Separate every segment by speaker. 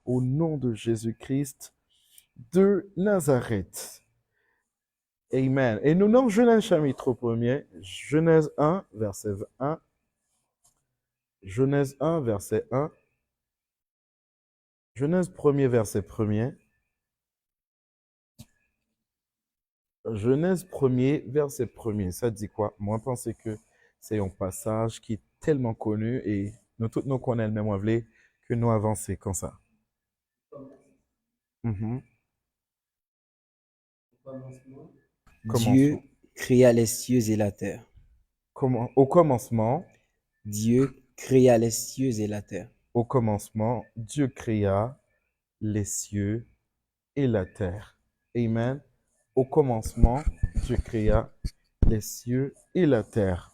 Speaker 1: au nom de Jésus-Christ de Nazareth. Amen. Et nous dans Genèse chapitre 1er, Genèse 1, verset 1. Genèse 1, verset 1. Genèse 1er, verset 1er. Genèse 1er, verset 1er. Ça dit quoi? Moi, je pense que c'est un passage qui est tellement connu et nous tous nous connaissons même anglais que nous avancer comme ça. Mhm.
Speaker 2: Dieu
Speaker 1: Commençons.
Speaker 2: créa les cieux et la terre.
Speaker 1: Au commencement,
Speaker 2: Dieu créa les cieux et la terre.
Speaker 1: au commencement, Dieu créa les cieux et la terre. Amen. Au commencement, Dieu créa les cieux et la terre.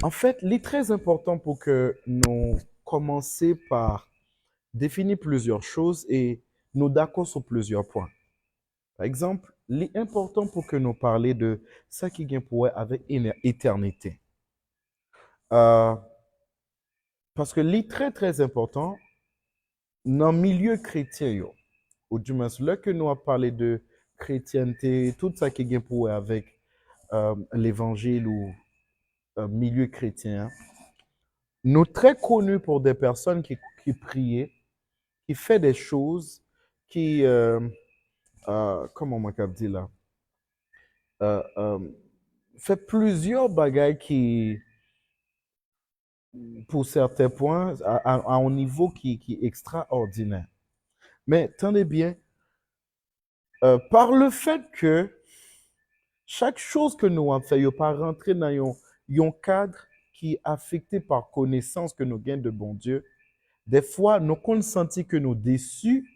Speaker 1: En fait, il est très important pour que nous commencions par définir plusieurs choses et nous d'accord sur plusieurs points. Par exemple, il est important pour que nous parlions de ça qui vient pour avec éternité. Parce que c'est très, très important dans le milieu chrétien, ou du moins, là que nous avons parlé de chrétienté, tout ça qui vient pour avec l'évangile ou milieu chrétien, nous très connus pour des personnes qui priaient, qui fait des choses, qui, comment on m'a dit là, euh, euh, fait plusieurs bagailles qui, pour certains points, à un niveau qui est extraordinaire. Mais tenez bien, par le fait que chaque chose que nous avons fait, il pas rentrer dans un cadre qui est affecté par connaissance que nous gagnons de bon Dieu, des fois, nous avons senti que nous déçus,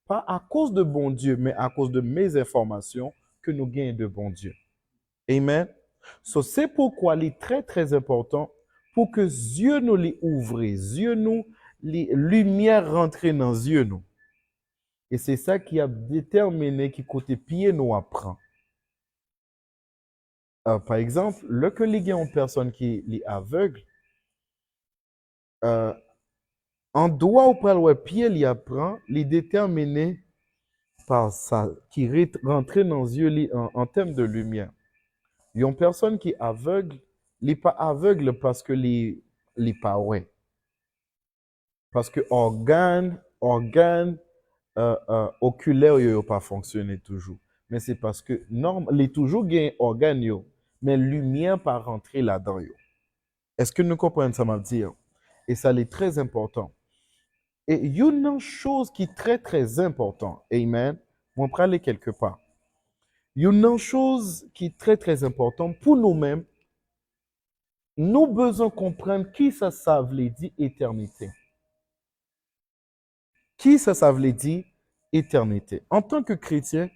Speaker 1: pas à cause de bon Dieu, mais à cause de mes informations que nous gagnons de bon Dieu. Amen. So, c'est pourquoi il est très, très important pour que Dieu nous les ouvre, Dieu nous, les lumières rentrent dans les yeux nous. Et c'est ça qui a déterminé qui côté pied nous apprend. Par exemple, le que les gens ont personne qui est aveugle, en droit ou pas le pied il apprend, il est déterminé par ça, qui rentre dans les yeux en termes de lumière. Il y a une personne qui est aveugle, il n'est pas aveugle parce que il n'est pas ouais. Parce que organe oculaire n'a pas fonctionné toujours. Mais c'est parce que il est toujours gain organe yo, mais lumière pas rentrer là-dedans yo. Est-ce que nous comprenons ça m'a dire? Et ça est très important. Et il y a une chose qui est très très importante. Amen. On va aller quelque part. Il y a une chose qui est très très importante pour nous-mêmes. Nous besoin comprendre qui ça veut dire éternité. Qui ça veut dire éternité. En tant que chrétien,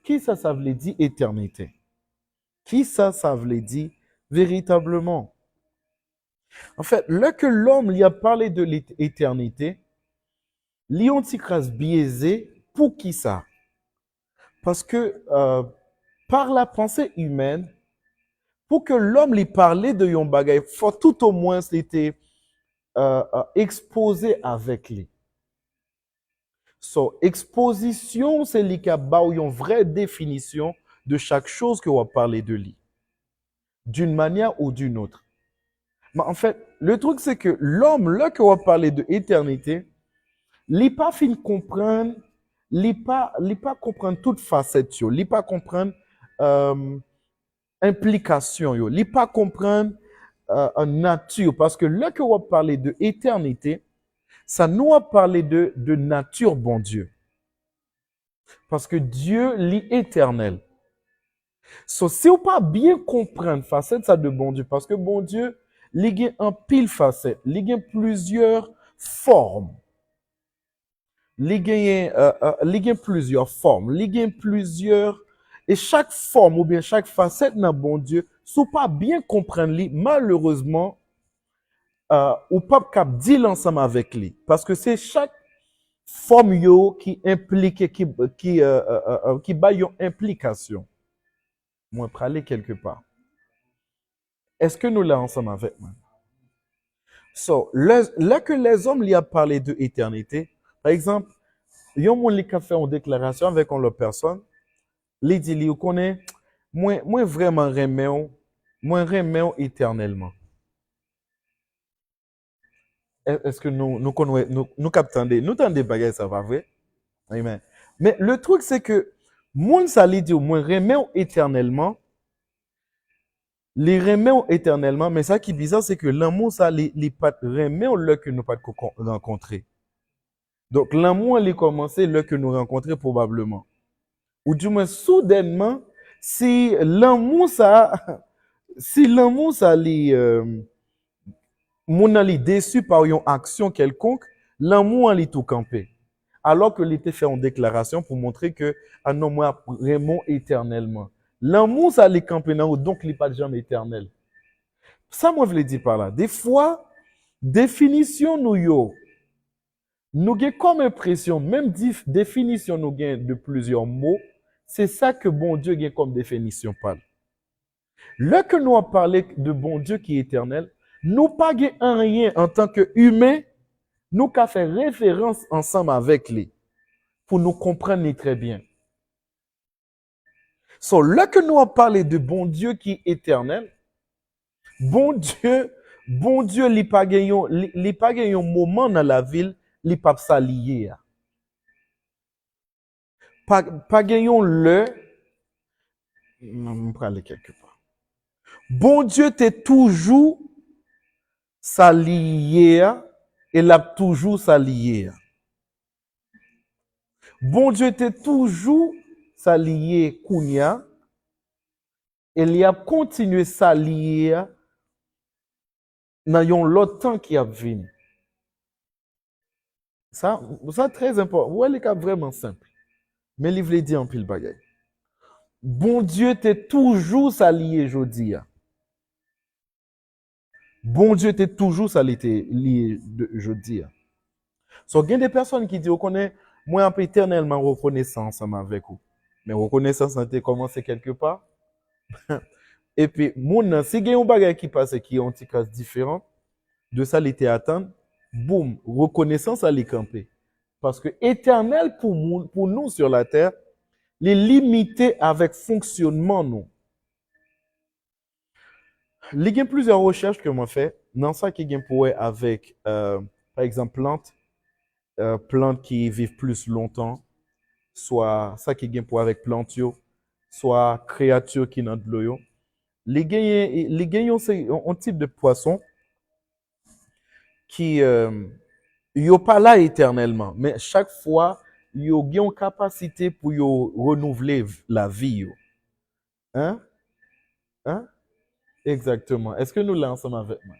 Speaker 1: qui ça veut dire éternité? Qui ça veut dire véritablement? En fait, là que l'homme lui a parlé de l'éternité, Léon Ticras biaisé pour qui ça? Parce que par la pensée humaine, pour que l'homme lui parlait de yon bagay, faut tout au moins c'était exposé avec lui. So, exposition, c'est li ka ba ou yon vraie définition de chaque chose que on va parler de lui, d'une manière ou d'une autre. Mais en fait, le truc c'est que l'homme, là que on va parler de éternité, li pas fin comprendre, li pas comprendre toute facette yo, li pas comprendre implication yo, li pas comprendre nature, parce que là que on va parler de éternité, ça nous a parlé de nature, bon Dieu. Parce que Dieu l'est éternel. So, si on pas bien comprendre facette ça de bon Dieu, parce que bon Dieu, il y a un pile facette, il y a plusieurs formes. Il y a plusieurs formes, il y a plusieurs, et chaque forme ou bien chaque facette dans bon Dieu, si on pas bien comprendre lui, malheureusement, ou pas cap dire ensemble avec lui, parce que c'est chaque forme yo qui implique, qui bat une implication. Moi, pour aller quelque part. Est-ce que nous l'avons ensemble avec moi? So, là que les hommes lui a parlé de éternité, par exemple, yon moun li ka fait une déclaration avec leur personne, li dit li connaît moi vraiment remè ou, moi remè ou éternellement. Est-ce que nous connaissons, nous captons nous t'en des bagages, ça va vrai? Amen. Mais le truc c'est que moun ça li dit moi remè ou éternellement, les remè ou éternellement, mais ça qui est bizarre c'est que l'amour ça li pas remè ou là que nous pas rencontrer. Donc l'amour il commencé là que nous rencontrer probablement. Ou du moins soudainement si l'amour ça li moun nan li déçu par une action quelconque, l'amour li tout campé. Alors que l'été fait une déclaration pour montrer que ah non moi vraiment éternellement. L'amour ça li campé nan ou donc li pas jamais éternel. Ça moi je le dis par là. Des fois définition nous avons comme impression, même définition nous gain de plusieurs mots, c'est ça que bon Dieu gain comme définition par là. Là que nous avons parlé de bon Dieu qui est éternel, nous pas gain rien en tant qu'humain, nous qu'à faire référence ensemble avec lui pour nous comprendre très bien. So, là que nous avons parlé de bon Dieu qui est éternel, bon Dieu, il pas gain un moment dans la ville, il pas s'allier. Pas gagnons le. On va aller quelque part. Bon Dieu t'es toujours s'allier et l'a toujours s'allier. Bon Dieu t'es toujours s'allier kounya et il a continué s'allier dans yon l'autre temps qui a venu. Ça très important. Ouais, les cas vraiment simple. Mais il veut dire en pile bagaille. Bon Dieu t'es toujours s'allier jodi. Bon Dieu t'es toujours s'allier jodi. So, il y a des personnes qui disent, moi, un peu éternellement reconnaissant ensemble avec vous. Mais reconnaissance, ça a commencé quelque part. Et puis, si il y a un bagage qui passe qui est un petit cas différent, de ça, l'été attendre, boum, reconnaissance à les camper. Parce que éternel pour nous sur la terre, les limiter avec fonctionnement, nous. Il y a plusieurs recherches que moi fait. Dans ça, qui est pour avec, par exemple, plantes qui vivent plus longtemps, soit ça qui est pour avec plantes, soit créatures qui n'ont de l'eau. Les gagnants, c'est un type de poisson qui yo pas là éternellement, mais chaque fois, yo ont une capacité pour yo renouveler la vie. Yo. Hein? Hein? Exactement. Est-ce que nous l'avons ensemble avec moi?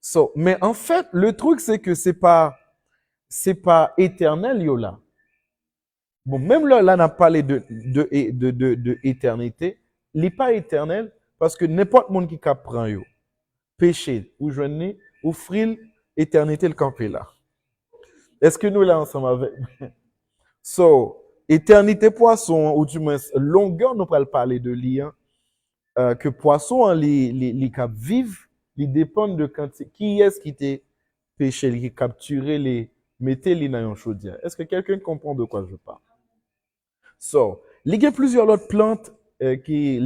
Speaker 1: So, mais en fait, le truc, c'est que c'est pas éternel, yo là. Bon, même là, on a parlé de éternité. Il n'est pas éternel parce que n'importe monde qui prend yo, péché, ou jeûner, ou fril, éternité le campé là. Est-ce que nous là ensemble avec? So, éternité poisson, ou du moins longueur, nous allons parler de lien, que poisson, les cap vivent, ils dépendent de quantité. Qui est-ce qui t'a péché, qui capturé les, mettez les dans une chaudière? Est-ce que quelqu'un comprend de quoi je parle? So, il y a plusieurs autres plantes qui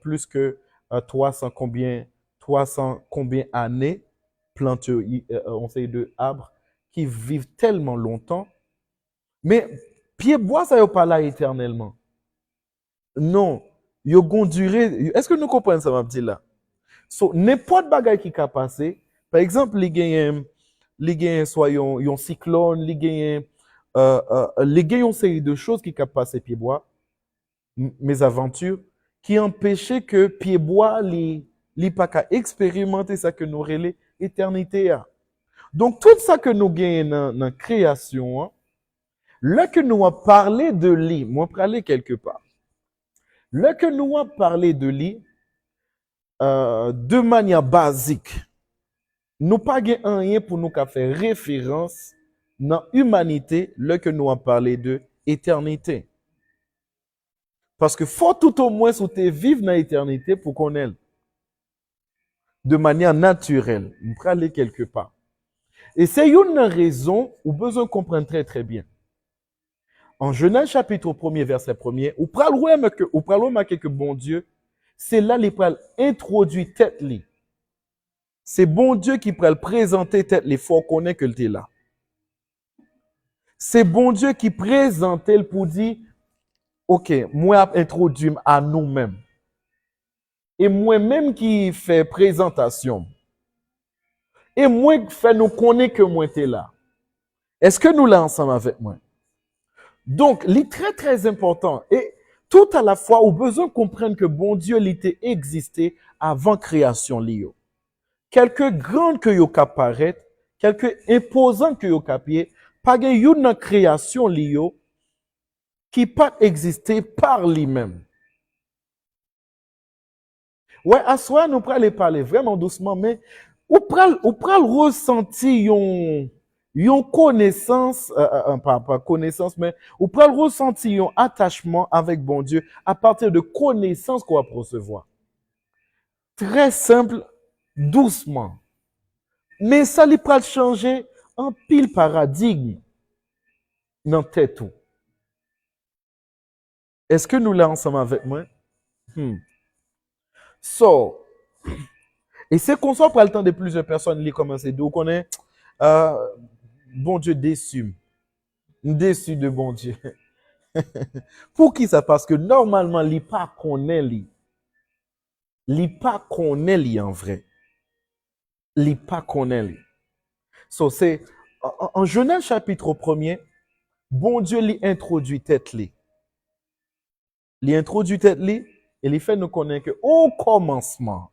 Speaker 1: plus que 300 combien années plantes, on sait de arbres qui vivent tellement longtemps. Mais pied bois ça y pas là éternellement. Non, yo gon durée. Est-ce que nous comprenons ça m'a dit là? So n'importe bagaille qui a passé, par exemple, les gagnent soit yon cyclone, les gagnent une série de choses qui a passé pied bois, mes aventures qui empêchaient que pied bois li pas qu'à expérimenter ça que nous relais éternité. Donc tout ça que nous gagnons dans la création, hein, là que nous avons parlé de lui, moi parler quelque part. Là que nous avons parlé de lui, de manière basique, nous pas rien pour nous faire référence dans l'humanité, là que nous avons parlé de éternité. Parce que faut tout au moins sous tes vivre dans l'éternité pour qu'on ait. de manière naturelle. On peut aller quelque part. Et c'est une raison où besoin comprendre très très bien. En Genèse chapitre 1er, verset 1er, ou pral marquer que bon Dieu, c'est là les pral introduit tête li. C'est bon Dieu qui pral présenter tête li, faut connaître que t'es là. C'est bon Dieu qui présente pour dire, ok, moi introduit à nous-mêmes. Et moi-même qui fait présentation. Et moi qui fait nous connaître que moi t'es là. Est-ce que nous là ensemble avec moi? Donc, c'est très très important. Et tout à la fois, on a besoin de comprendre que bon Dieu l'était existé avant création lio. Quelques grandes que yo apparaître, quelques imposants que yo capier, pas une création lio qui pas existé par lui-même. Ouais, à soi, nous pourrons aller parler vraiment doucement, mais on pourrons ressentir une connaissance, pas connaissance, mais on pourront ressentir un attachement avec bon Dieu à partir de connaissances qu'on va recevoir. Très simple, doucement. Mais ça lui pourra changer un pile paradigme dans tête. Est-ce que nous l'avons ensemble avec moi? So, et c'est qu'on soit pour le temps de plusieurs personnes qui commencent à dire qu'on est bon Dieu déçu. Déçu de bon Dieu. Pour qui ça? Parce que normalement, il pas connaît li. Il pas connaît li en vrai. Il pas connaît li. So, c'est en Genèse chapitre 1er, bon Dieu lui introduit tête li. Il introduit tête li et il fait nous connaître que au commencement,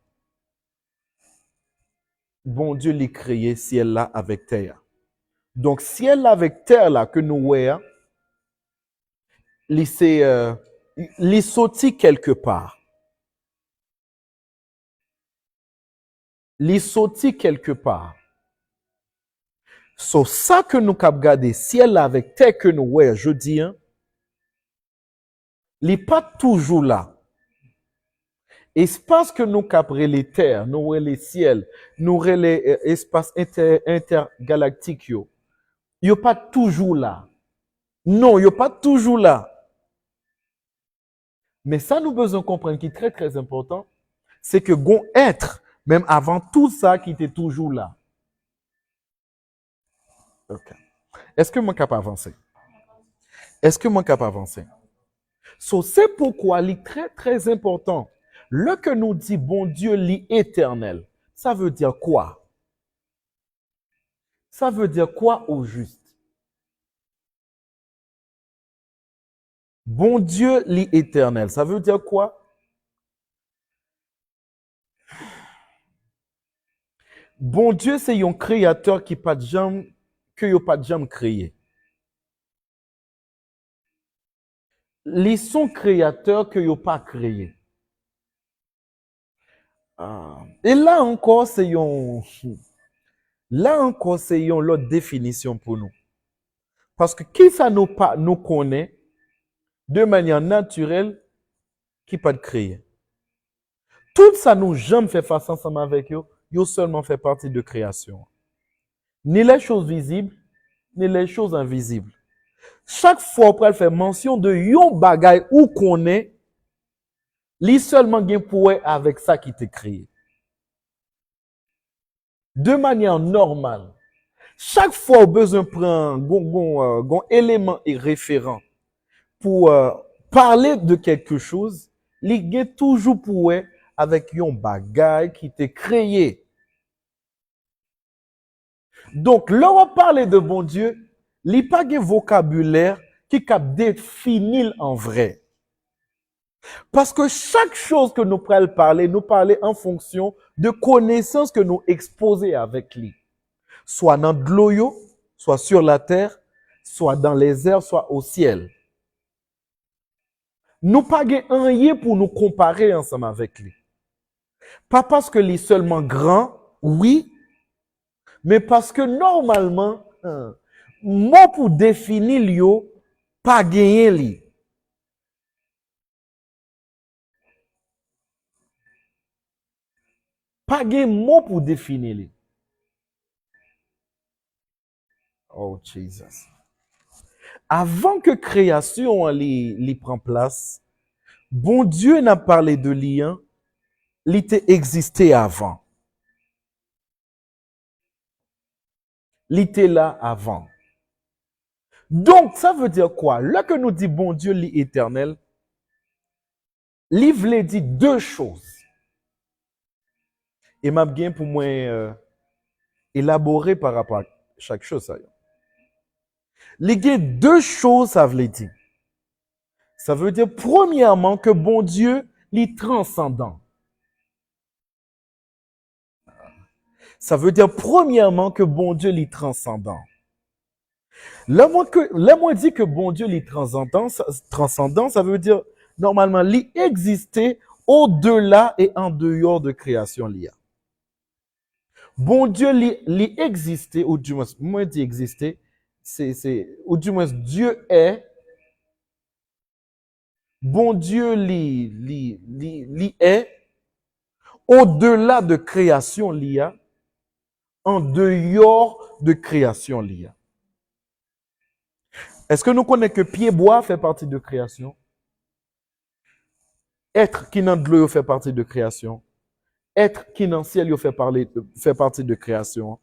Speaker 1: bon Dieu lui créé ciel là avec terre. Donc ciel là avec terre là que nous voyons, il sorti quelque part. Il sorti quelque part. So, ça que nous cap garder, ciel avec terre que nous voyons, je dis, hein, il n'est pas toujours là. Espace que nous caprer les terres, nous voyons les ciels, nous voyons les espaces intergalactiques, il n'est pas toujours là. Non, il n'est pas toujours là. Mais ça, nous besoin comprendre qui est très très important, c'est que gon être, même avant tout ça, qui était toujours là. Okay. Est-ce que moi capable avancer? Est-ce que moi capable avancer? So, c'est pourquoi il est très très important. Le que nous dit bon Dieu l'éternel, ça veut dire quoi? Ça veut dire quoi au juste? Bon Dieu l'éternel, ça veut dire quoi? Bon Dieu, c'est un créateur qui pas de jambe, que yo pas de jambe créé. Les sont créateurs que yo pas créé. Et là encore, c'est une l'autre définition pour nous. Parce que qui ça nous connaît de manière naturelle qui pas de créer. Tout ça nous jamais fait face ensemble avec eux, yo seulement fait partie de création. Ni les choses visibles, ni les choses invisibles. Chaque fois qu'on fait mention de yon bagay ou qu'on est, li seulement gen pour avec ça qui t'est créé. De manière normale. Chaque fois, besoin prendre un élément et référent pour parler de quelque chose, li gen toujours pour avec yon bagay qui t'est créé. Donc, là, on parle de bon Dieu, il n'y a pas de vocabulaire qui cap définir en vrai. Parce que chaque chose que nous prenons parler, nous parler en fonction de connaissances que nous exposons avec lui. Soit dans de l'eau, soit sur la terre, soit dans les airs, soit au ciel. Nous pas rien pour nous comparer ensemble avec lui. Pas parce que lui est seulement grand, oui, mais parce que normalement, moi pour définir lui, pas gagner lui. Pas de mot pour définir. Li. Oh, Jesus. Avant que création li prend place, bon Dieu n'a parlé de lien, il était existé avant. Il était là avant. Donc, ça veut dire quoi? Là que nous dit bon Dieu, l'éternel, il voulait dire deux choses. Et m'a bien pour moi élaborer par rapport à chaque chose. Ça. Il y a deux choses, ça veut dire. Ça veut dire, premièrement, que bon Dieu, il est transcendant. Ça veut dire, premièrement, que bon Dieu, il est transcendant. Là, moi dit que bon Dieu, il est transcendant, ça veut dire, normalement, il existait au-delà et en dehors de création l'IA. Bon Dieu, il existait, ou du moins, moi dit exister, ou du moins, Dieu est. Bon Dieu, il est au-delà de création l'IA, en dehors de création l'IA. Est-ce que nous connaissons que pied-bois fait partie de création? Être qui n'a de l'eau fait partie de création. Être qui n'a ciel fait partie de création.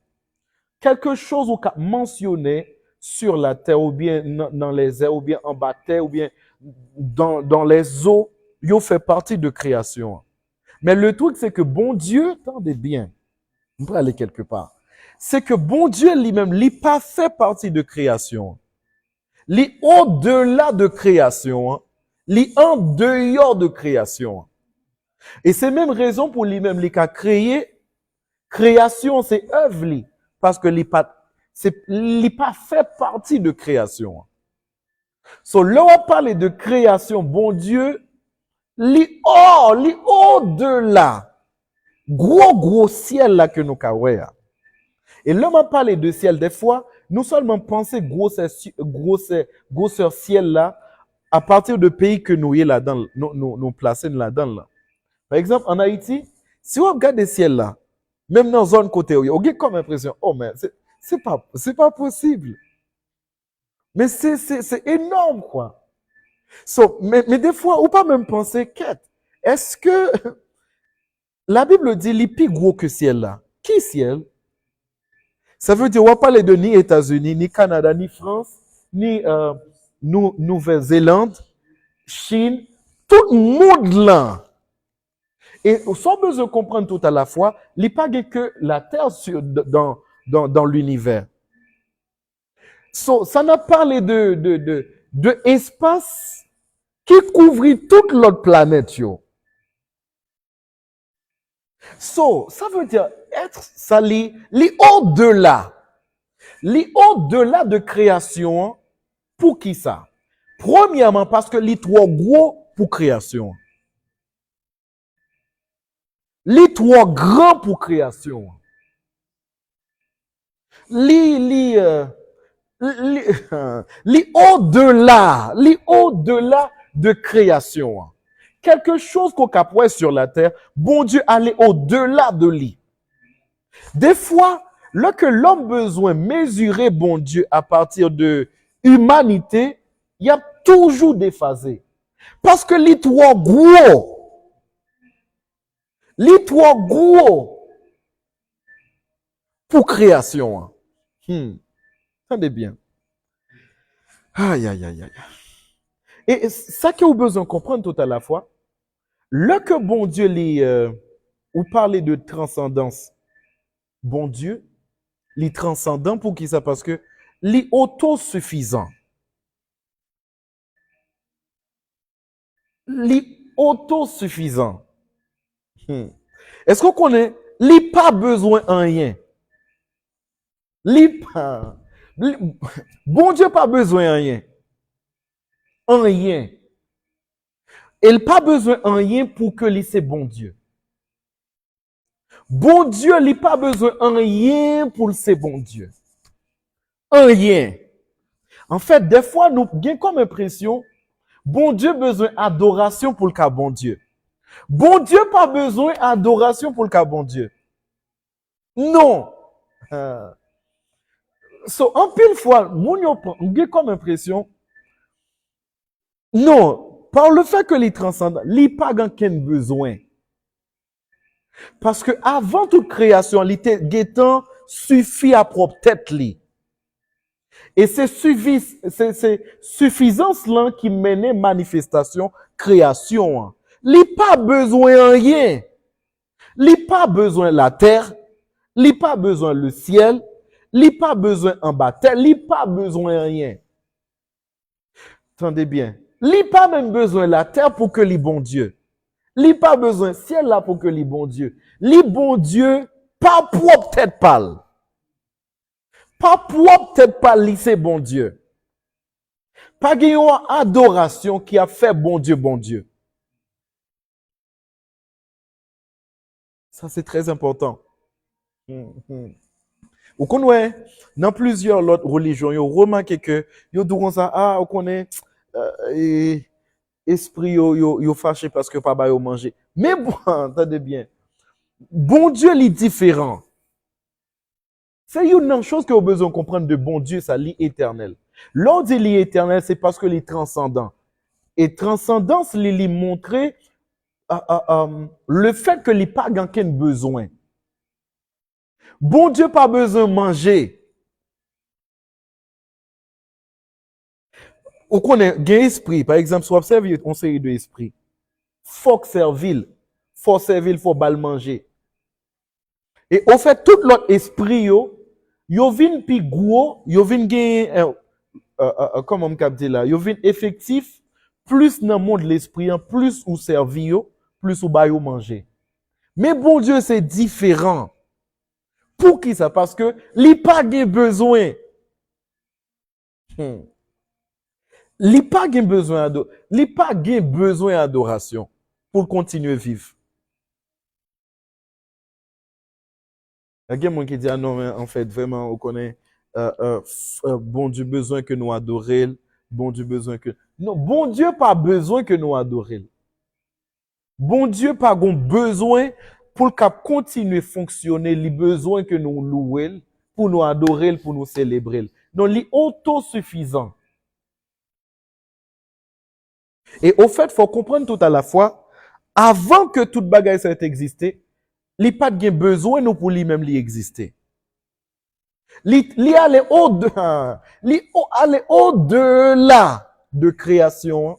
Speaker 1: Quelque chose qu'on a mentionné sur la terre, ou bien dans les airs, ou bien en bas de terre, ou bien dans les eaux, il fait partie de création. Mais le truc, c'est que bon Dieu, attendez bien, on peut aller quelque part. C'est que bon Dieu lui-même, il n'a pas fait partie de création. Il est au-delà de création. Il est en dehors de création. Et c'est même raison pour lui-même, il a créé. Création, c'est œuvre, parce que il n'est pas fait partie de création. So, là, on parle de création, bon Dieu, il est au-delà. Gros ciel là que nous avons. Et là, on parle de ciel, des fois, nous seulement penser grosseur ciel là, à partir de pays que nous y là-dedans, nous placer là-dedans là. Par exemple, en Haïti, si on regarde le ciel là, même dans la zone côté, on a comme impression, oh mais c'est pas possible. Mais c'est énorme quoi. So, mais des fois, on peut même penser, est-ce que la Bible dit les plus gros que ciel là? Qui ciel? Ça veut dire, on va parler de ni États-Unis, ni Canada, ni France, ni Nouvelle-Zélande, Chine, tout le monde là. Et sans besoin de comprendre tout à la fois, il n'y a pas que la Terre dans l'univers. So, ça n'a parlé de espace qui couvre toute l'autre planète. Yo. So, ça veut dire être sali, au-delà. Au-delà de création, pour qui ça? Premièrement, parce que les trop gros pour création. Les trop grands pour création. Les au-delà de création. Quelque chose qu'on capouait sur la terre, bon Dieu allait au-delà de lui. Des fois, lorsque l'homme besoin mesurer bon Dieu à partir de humanité, il y a toujours déphasé. Parce que les trois gros pour création. Attendez bien. Aïe. Et ça que vous avez besoin de comprendre tout à la fois, le que bon Dieu ou parler de transcendance, bon Dieu, les transcendants pour qui ça? Parce que les autosuffisants. Les autosuffisants. Est-ce qu'on connaît? Les pas besoin en rien. Bon Dieu pas besoin en rien. En rien. Il pas besoin en rien pour que lui c'est bon Dieu. Bon Dieu, il pas besoin en rien pour c'est bon Dieu. En rien. En fait, des fois, nous avons comme impression, bon Dieu besoin d'adoration pour le cas bon Dieu. Bon Dieu pas besoin d'adoration pour le cas bon Dieu. Non. So, en pile fois, moun yo gen comme impression, non, par le fait que les transcendants, li pas gan ken besoin. Parce que avant toute création, li te getan suffit à propre tête li. Et c'est suffisance là qui menait manifestation, création. Li pas besoin rien. Li pas besoin la terre, li pas besoin le ciel, li pas besoin en bas terre, li pas besoin rien. Attendez bien. Li pas même besoin la terre pour que li bon Dieu. Li pas besoin ciel là pour que li bon Dieu. Li bon Dieu, pas propre tête pâle. Pas propre tête pâle, li c'est bon Dieu. Pas une adoration qui a fait bon Dieu, bon Dieu. Ça, c'est très important. Vous connaissez, dans plusieurs autres religions, vous remarquez que, vous disent ça, ah, vous connaissez, esprit, yo fâché parce que papa yo mangé. Mais bon, attendez bien. Bon Dieu, il est différent. C'est une chose que vous avez besoin de comprendre de bon Dieu, ça lit éternel. L'on dit lit éternel, c'est parce que les transcendants. Et transcendance, il montrer le fait que les pas gagnent besoin. Bon Dieu pas besoin de manger. Ou qu'on ait un esprit, par exemple, soit observé une série de esprits. Faut servir, faut bal manger. Et au fait, tout l'autre esprit, yo vin pi gros, yo vin gen, comment on capte là, yo vin effectif, plus dans le monde de l'esprit, plus ou servi yo, plus ou ba yo manger. Mais bon Dieu, c'est différent. Pour qui ça? Parce que li pas gen besoin. Li pas gen besoin d'adoration pour continuer à vivre. Il y a quelqu'un qui dit, ah non, mais en fait, vraiment, on connaît, bon Dieu besoin que nous adorions, bon Dieu besoin que... Non, bon Dieu pas besoin que nous adorions. Bon Dieu pas besoin pour qu'il continue à fonctionner, il a besoin que nous louions, pour nous adorer, pour nous célébrer. Donc, il est autosuffisant. Et au fait, il faut comprendre tout à la fois, avant que toute bagaille soit existé, il n'y a pas de besoin nous pour lui-même lui exister. Il allait au-delà de création.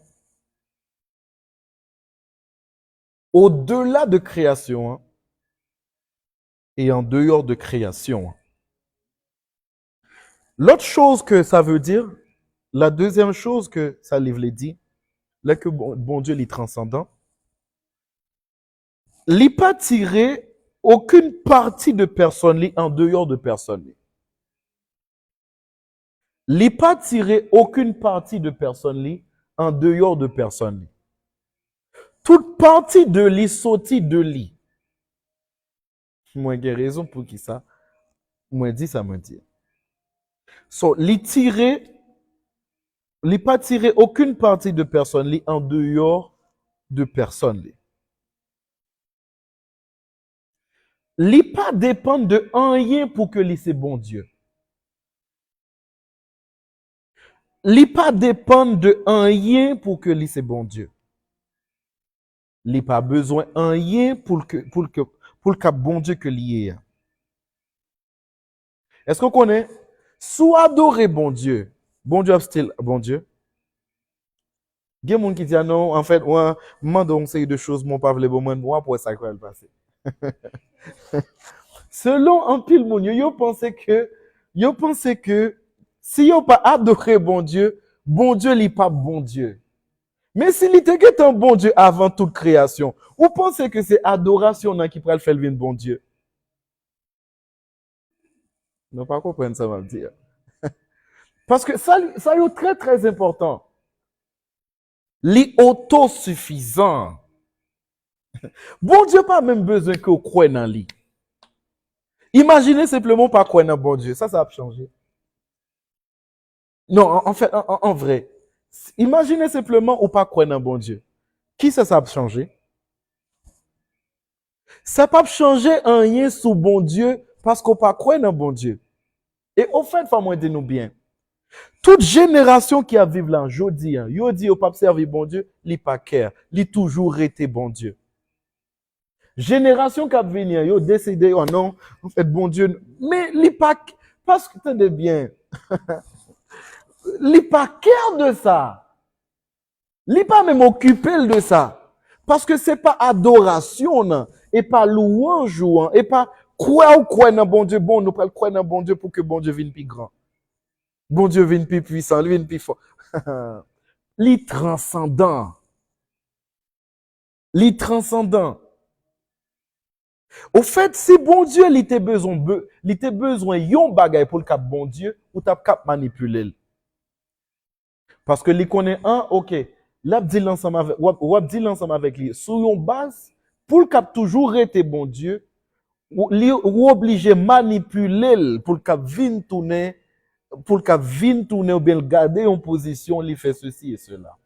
Speaker 1: Au-delà de création. Et en dehors de création. L'autre chose que ça veut dire, la deuxième chose que ça livre dit, là que bon Dieu est transcendant, il n'a pas tiré aucune partie de personne en dehors de personne. Il n'a pas tiré aucune partie de personne en dehors de personne. Toute partie de lui sortit de lui. Moi, j'ai raison pour qui ça. Moi, dit ça me dit. So, il pas tiré aucune partie de personne en dehors de personne. Il pas dépend de rien pour que lui c'est bon Dieu. Il pas dépend de rien pour que lui c'est bon Dieu. Il pas besoin de rien pour le bon Dieu que lui est. Est-ce qu'on connaît? Soit adorer bon Dieu a style bon Dieu. Il y a des gens qui disent non, en fait, moi, je une série de choses, mon pas le bon moi pour ça va le passer. Selon un pile moun yo pensait que si yo pas adoré bon Dieu n'est pas bon Dieu. Mais s'il était un bon Dieu avant toute création, vous pensez que c'est adoration qui peut le faire venir bon Dieu? Non, pas comprendre ça, va me dire. Parce que ça est très, très important. Li autosuffisant. Bon Dieu pas même besoin que vous croyez dans lui. Imaginez simplement pas croire dans bon Dieu. Ça va changer. Non, en fait, en vrai. Imaginez simplement ou pas croire dans bon Dieu. Qui ça va changer? Ça peut changer rien sous bon Dieu parce qu'on pas croire dans bon Dieu. Et au fait, faut moi dire nous bien. Toute génération qui a vécu là, je dis, yo dit au pas servir bon Dieu, li pas care, li toujours été bon Dieu. Génération qui a venir, yo décidé, oh non, en fait bon Dieu, mais li pas, parce que t'entendez bien, li pas care de ça. Li pas même occupé de ça. Parce que c'est pas adoration, non, et pas louange, et pas croire dans bon Dieu, bon, nous pas croire dans bon Dieu pour que bon Dieu vienne plus grand. Bon Dieu vienne plus puissant, il vienne plus fort. Li transcendant. Li transcendant. Au fait, si bon Dieu, il était besoin yon bagay pour le cap bon Dieu, ou tap cap manipuler. Parce que li connaît un, ok, là, dit l'ensemble avec, ou dit l'ensemble avec lui, sur yon base, pour le cap toujours être bon Dieu, ou obligé manipuler pour le cap vin tourner, ou bien garder en position, il fait ceci et cela.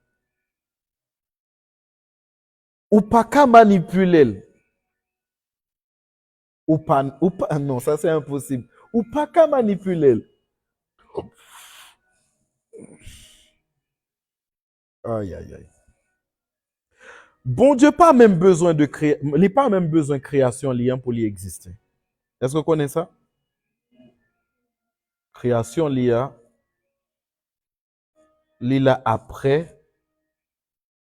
Speaker 1: Ou pas qu'à manipuler. Ou pas, non, ça c'est impossible. Ou pas qu'à manipuler. Aïe, aïe, aïe. Bon Dieu pas même besoin de créer, il n'a pas même besoin de création liée pour y exister. Est-ce que vous connaissez ça? Création liée, là après,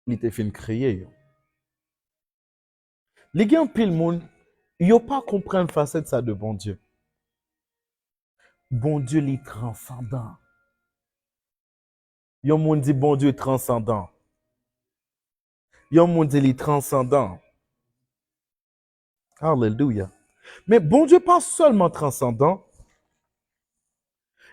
Speaker 1: il était fin créer. Les gens pile monde, ils pas comprendre facette ça de bon Dieu. Bon Dieu est transcendant. Yon monde dit bon Dieu est transcendant. Yon monde dit il est transcendant. Alléluia. Mais bon Dieu pas seulement transcendant.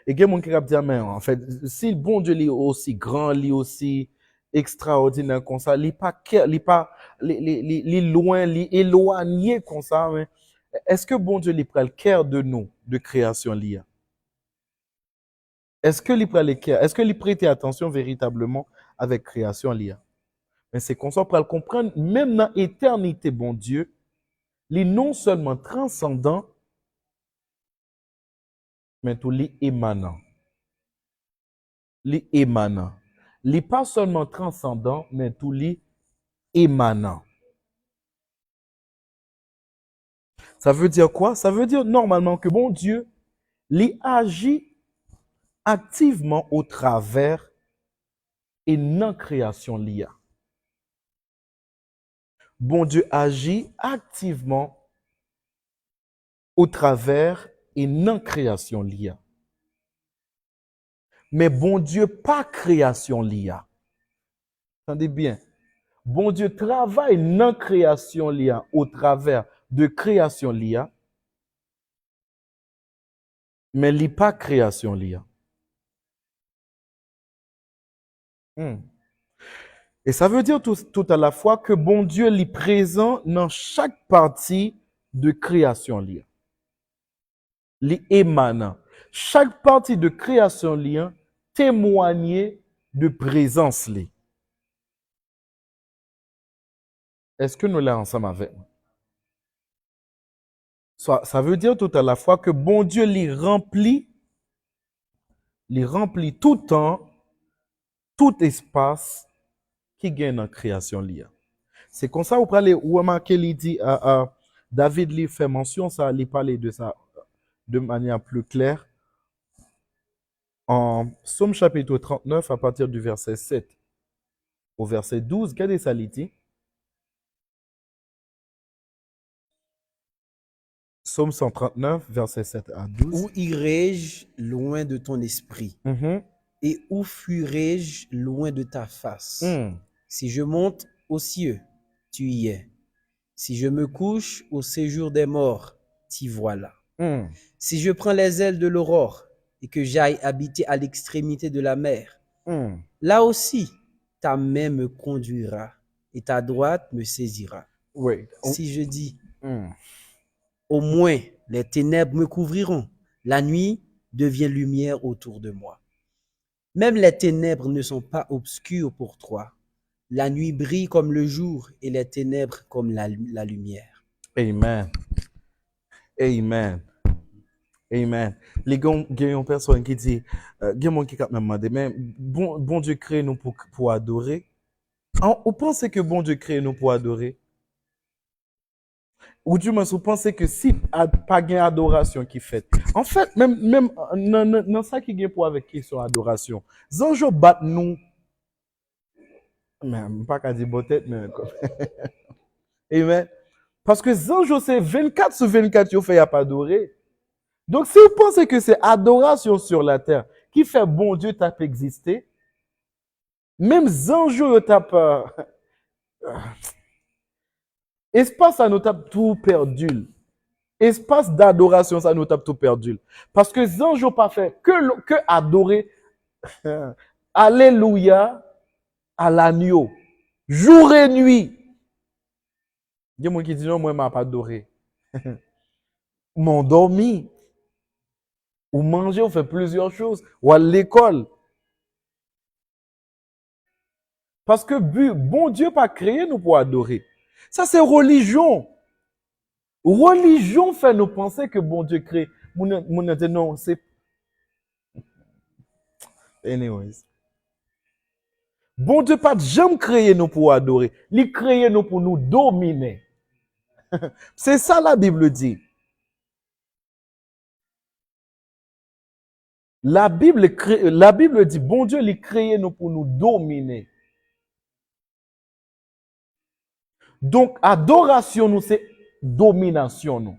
Speaker 1: Et il y a des gens qui disent, mais en fait, si bon Dieu est aussi grand, il est aussi extraordinaire comme ça, il n'est pas loin, il est éloigné comme ça. Est-ce que bon Dieu prend le cœur de nous, de création liée? Est-ce que il prend le cœur? Est-ce que il prête attention véritablement avec création liée? Mais c'est comme ça pour le comprendre, même dans l'éternité, bon Dieu, il est non seulement transcendant, mais tout il est émanant. Les émanant. Les pas seulement transcendant, mais tout les émanant. Ça veut dire quoi? Ça veut dire normalement que bon Dieu, il agit activement au travers et non création l'IA. Bon Dieu agit activement au travers et non création l'IA. Mais bon Dieu, pas création l'IA. Entendez bien. Bon Dieu travaille non création l'IA au travers de création l'IA, mais il n'est pas création l'IA. Et ça veut dire tout à la fois que bon Dieu est présent dans chaque partie de création l'IA. Il émanant. Chaque partie de création l'IA témoigne de présence l'IA. Est-ce que nous l'avons ensemble avec moi? Ça veut dire tout à la fois que bon Dieu les remplit tout temps, tout espace qui gagne dans la création l'IA. C'est comme ça vous parlez, vous remarquez, il dit, David lui fait mention, ça, il parlait de ça de manière plus claire. En Psaume chapitre 39, à partir du verset 7 au verset 12, regardez ça, il dit. Psaume 139, verset 7 à 12.
Speaker 2: Où irai-je loin de ton esprit? Et où fuirai-je loin de ta face? Si je monte aux cieux, tu y es. Si je me couche au séjour des morts, t'y voilà. Si je prends les ailes de l'aurore et que j'aille habiter à l'extrémité de la mer, là aussi, ta main me conduira et ta droite me saisira.
Speaker 1: Oui.
Speaker 2: Si je dis, au moins les ténèbres me couvriront, la nuit devient lumière autour de moi. Même les ténèbres ne sont pas obscures pour toi. La nuit brille comme le jour et les ténèbres comme la lumière.
Speaker 1: Amen. Amen. Amen. Les gens, il y a une personne qui dit, il y a un monde qui a même demandé, mais bon Dieu crée nous pour adorer. Vous pensez que bon Dieu crée nous pour adorer? Ou du moins, vous pensez que si pas gain adoration qui fait. En fait, même dans ça qui gagne pour avec question adoration. Zanjo bat nous, mais pas qu'à dire bon tête, mais amen. Parce que Zanjo c'est 24 sur 24 yo fait y a pas adorer. Donc si vous pensez que c'est adoration sur la terre qui fait bon Dieu tape exister, même Zanjo yo tape espace ça nous tape tout perdu. Espace d'adoration, ça nous tape tout perdu. Parce que Zanjo pas fait que adorer. Alléluia à l'agneau. Jour et nuit. Il y a des gens qui disent non, moi, je ne pas adoré. M'ont dormi. Ou manger, ou fait plusieurs choses. Ou à l'école. Parce que bon Dieu pas créé nous pour adorer. Ça, c'est religion. Religion fait nous penser que bon Dieu crée. Mon dit non, c'est. Anyways. Bon Dieu pas jamais créé nous pour adorer. Il créé nous pour nous dominer. C'est ça la Bible dit. La Bible dit, bon Dieu, il créé nous pour nous dominer. Donc, adoration, nous, c'est domination, nous.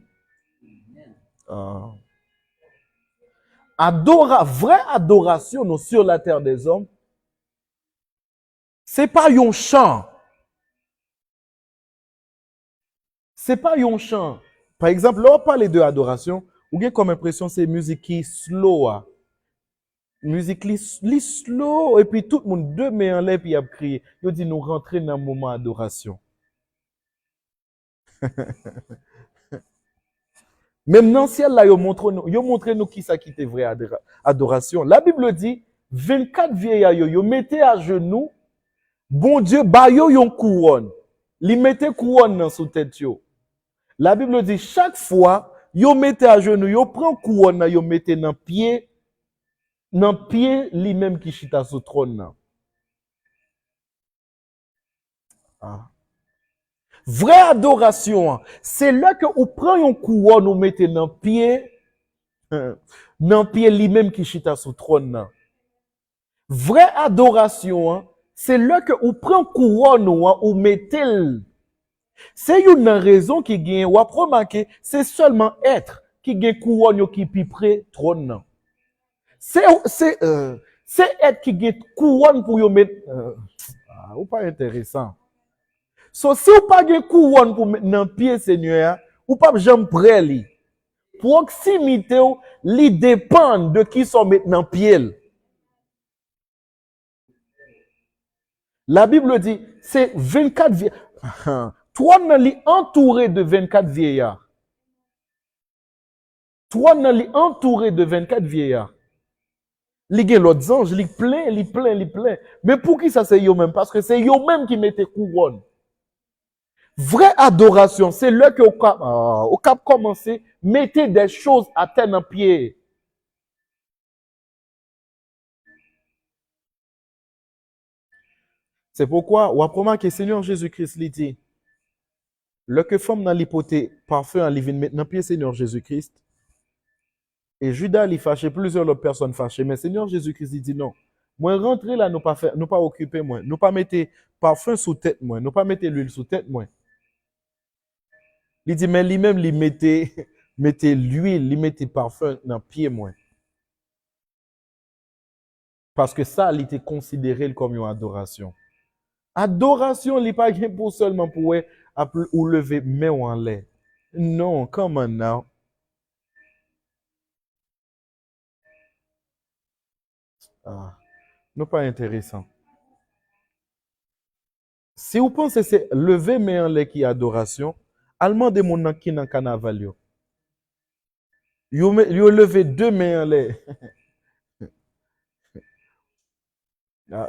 Speaker 1: Vraie adoration, nous, sur la terre des hommes, c'est pas un chant. C'est pas un chant. Par exemple, là, on parle de adoration, vous avez comme impression, c'est musique qui slow. Musique li slow, et puis tout le monde deux mains en l'air, puis il a crié. Il dit, nous rentrer dans un moment d'adoration. Même dans le ciel, là, ils montrent nous qui ça qui était vraie adoration. La Bible dit, 24 vieillards, ils mettaient à genoux, bon Dieu, ba yo yon couronne. Ils mettaient couronne dans sous tête yo. La Bible dit, chaque fois, ils mettaient à genoux, ils prennent couronne, ils mettaient dans pied lui-même qui chita sous trône. Ah. Vraie adoration, c'est là que vous prenez une couronne, vous mettez dans pied lui-même qui chita sous trône. Vraie adoration, c'est là que vous prenez couronne, vous mettez. C'est une raison qui gagne, ou remarquer, c'est seulement être qui gagne couronne qui pi près trône. C'est être qui gagne couronne pour vous mettre. Ou pas intéressant. So, si vous pas de couronne pour mettre dans le pied, Seigneur, ou pas jamais prêt li. Proximité, li dépend de qui sont mettre dans le pied. La Bible dit, c'est 24 vieillards. Toi, nan li entouré de 24 vieillards. Toi, nan li entouré de 24 vieillards. Li gen l'autre ange, li plein. Mais pour qui ça c'est yo même? Parce que c'est yo même qui mettez couronne. Vraie adoration, c'est là que au cap commencer, mettez des choses à terre en pied. C'est pourquoi, ou après que Seigneur Jésus-Christ lui dit, le que femme dans l'hypothèse parfum en living maintenant pied Seigneur Jésus-Christ. Et Judas lui fâché, plusieurs autres personnes fâchées, mais Seigneur Jésus-Christ dit non. Moi rentrer là, nous pas occuper moi, nous pas mettre parfum sous tête moi, nous pas mettre l'huile sous tête moi. Il dit, mais lui-même, il mettait l'huile, il mettait parfum dans pied, moi. Parce que ça, il était considéré comme une adoration. Adoration, il n'est pas pour seulement pour ou lever main en l'air. Non, come on now. Non, pas intéressant. Si vous pensez que c'est lever main en l'air qui est adoration, allemand de mon qui dans carnaval yo. Yo levé deux mains en l'air.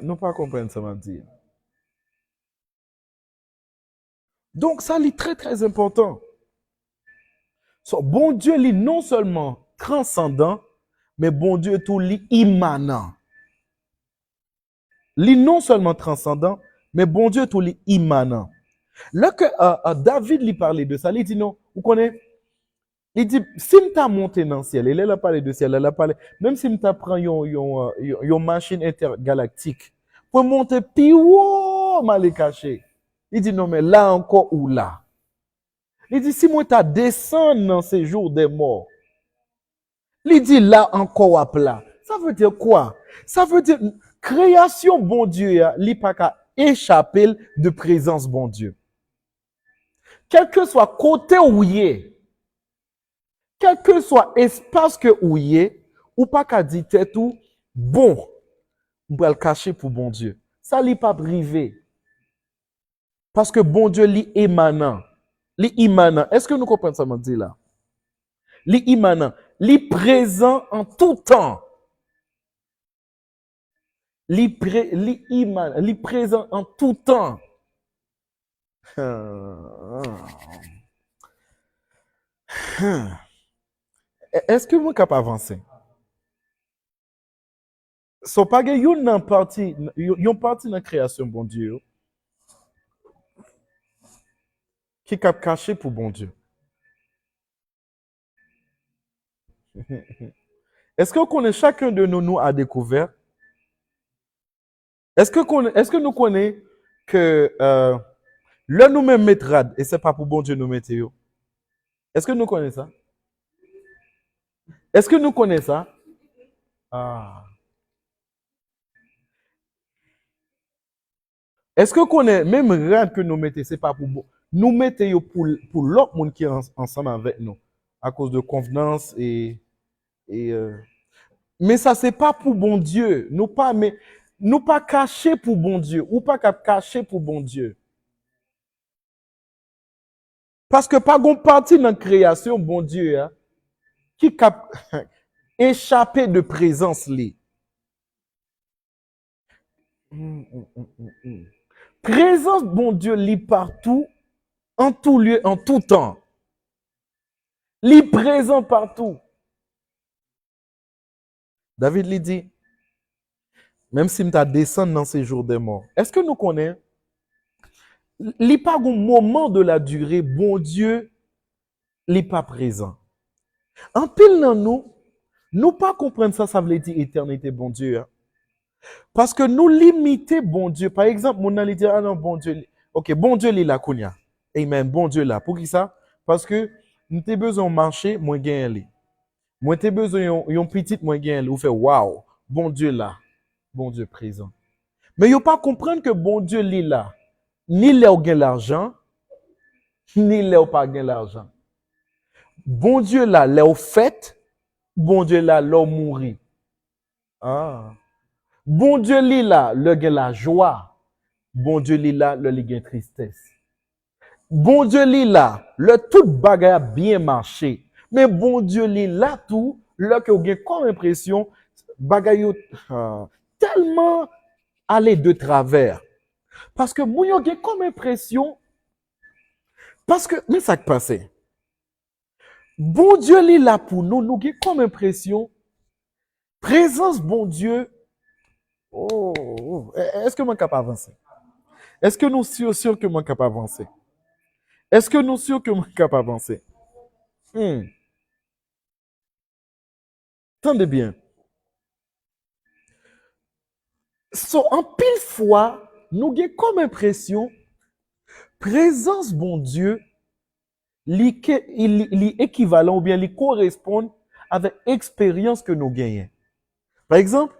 Speaker 1: Non pas comprendre ça m'a dit. Donc ça est très très important. So, bon Dieu, lui non seulement transcendant, mais bon Dieu tout li immanent. Li non seulement transcendant, mais bon Dieu tout li immanent. Là que David lui parlait de ça, il dit non, vous connaissez, il dit, si m'ta monté dans le ciel, il a parlé de ciel, il a parlé, même si m'ta prend une machine intergalactique, pour monter plus haut, mal caché. Il dit non, mais là encore ou là. Il dit, si moi ta descendre dans ces jours des morts, il dit là encore à plat. Ça veut dire quoi? Ça veut dire, création bon Dieu, il pas qu'à échapper de présence bon Dieu. Quel que soit côté où il est, quel que soit espace que où il est, ou pas qu'à dire tout, bon, on va le cacher pour bon Dieu. Ça n'est pas privé. Parce que bon Dieu lit émanant. Lit immanent. Est-ce que nous comprenons ça, dit là? Lit immanent. Lit présent en tout temps. Lit présent en tout temps. Est-ce que moi capable avancer? So pas que yon parti dans la création bon Dieu qui cap caché pour bon Dieu. Est-ce que connaît chacun de nous a découvert? Est-ce que nous connaissons que le nous-mêmes mettrade et c'est pas pour bon Dieu nous mettre yo? Est-ce que nous connaissons ça? Est-ce que nous connaissons ça? Ah. Est-ce que connaît même rad que nous mettons c'est pas pour bon. Nous mettons pour l'autre monde qui est ensemble avec nous à cause de convenance et mais ça c'est pas pour bon Dieu. Nous pas cacher pour bon Dieu ou pas cacher pour bon Dieu. Parce que pas gon partie dans la création bon Dieu hein, qui cap échapper de présence li. Présence bon Dieu li partout, en tout lieu, en tout temps. Li présent partout. David lui dit, même si m'ta descendre dans ces jours des morts, est-ce que nous connaissons? Li pas un moment de la durée, bon Dieu, li pas présent. En pile dans nous pas comprendre ça, ça veut dire éternité, bon Dieu. Hein? Parce que nous limiter bon Dieu. Par exemple, mon allait dire, ah non, bon Dieu, ok, bon Dieu, il est là, Kounia. Amen, bon Dieu là. Pour qui ça? Parce que nous avons besoin de marcher, moi, gagne. Moi, t'ai besoin d'un petit, moi, gagne. Ou fait, waouh, bon Dieu là. Bon Dieu présent. Mais il ne pas comprendre que bon Dieu est là. Ni là où gagne l'argent, ni là où pas gagne l'argent. Bon Dieu là, là où fait, bon Dieu là, là où mourir. Ah. Bon Dieu est là, le gagne la joie. Bon Dieu est là, le gagne tristesse. Bon Dieu est là, le tout bagage a bien marché. Mais bon Dieu est là tout, là que vous avez comme impression, bagage tellement aller de travers. Parce que vous avez comme impression, parce que, mais ça qui passe. Bon Dieu est là pour nous, nous avons comme impression, présence bon Dieu, est-ce que moi capable avancer? Est-ce que nous sommes sûrs que moi capable avancer? Est-ce que nous sommes sûrs que moi capable avancer? Tendez bien. So, en pile fois, nous avons comme impression, présence bon Dieu, l'équivalent ou bien les correspond avec l'expérience que nous gagnons. Par exemple,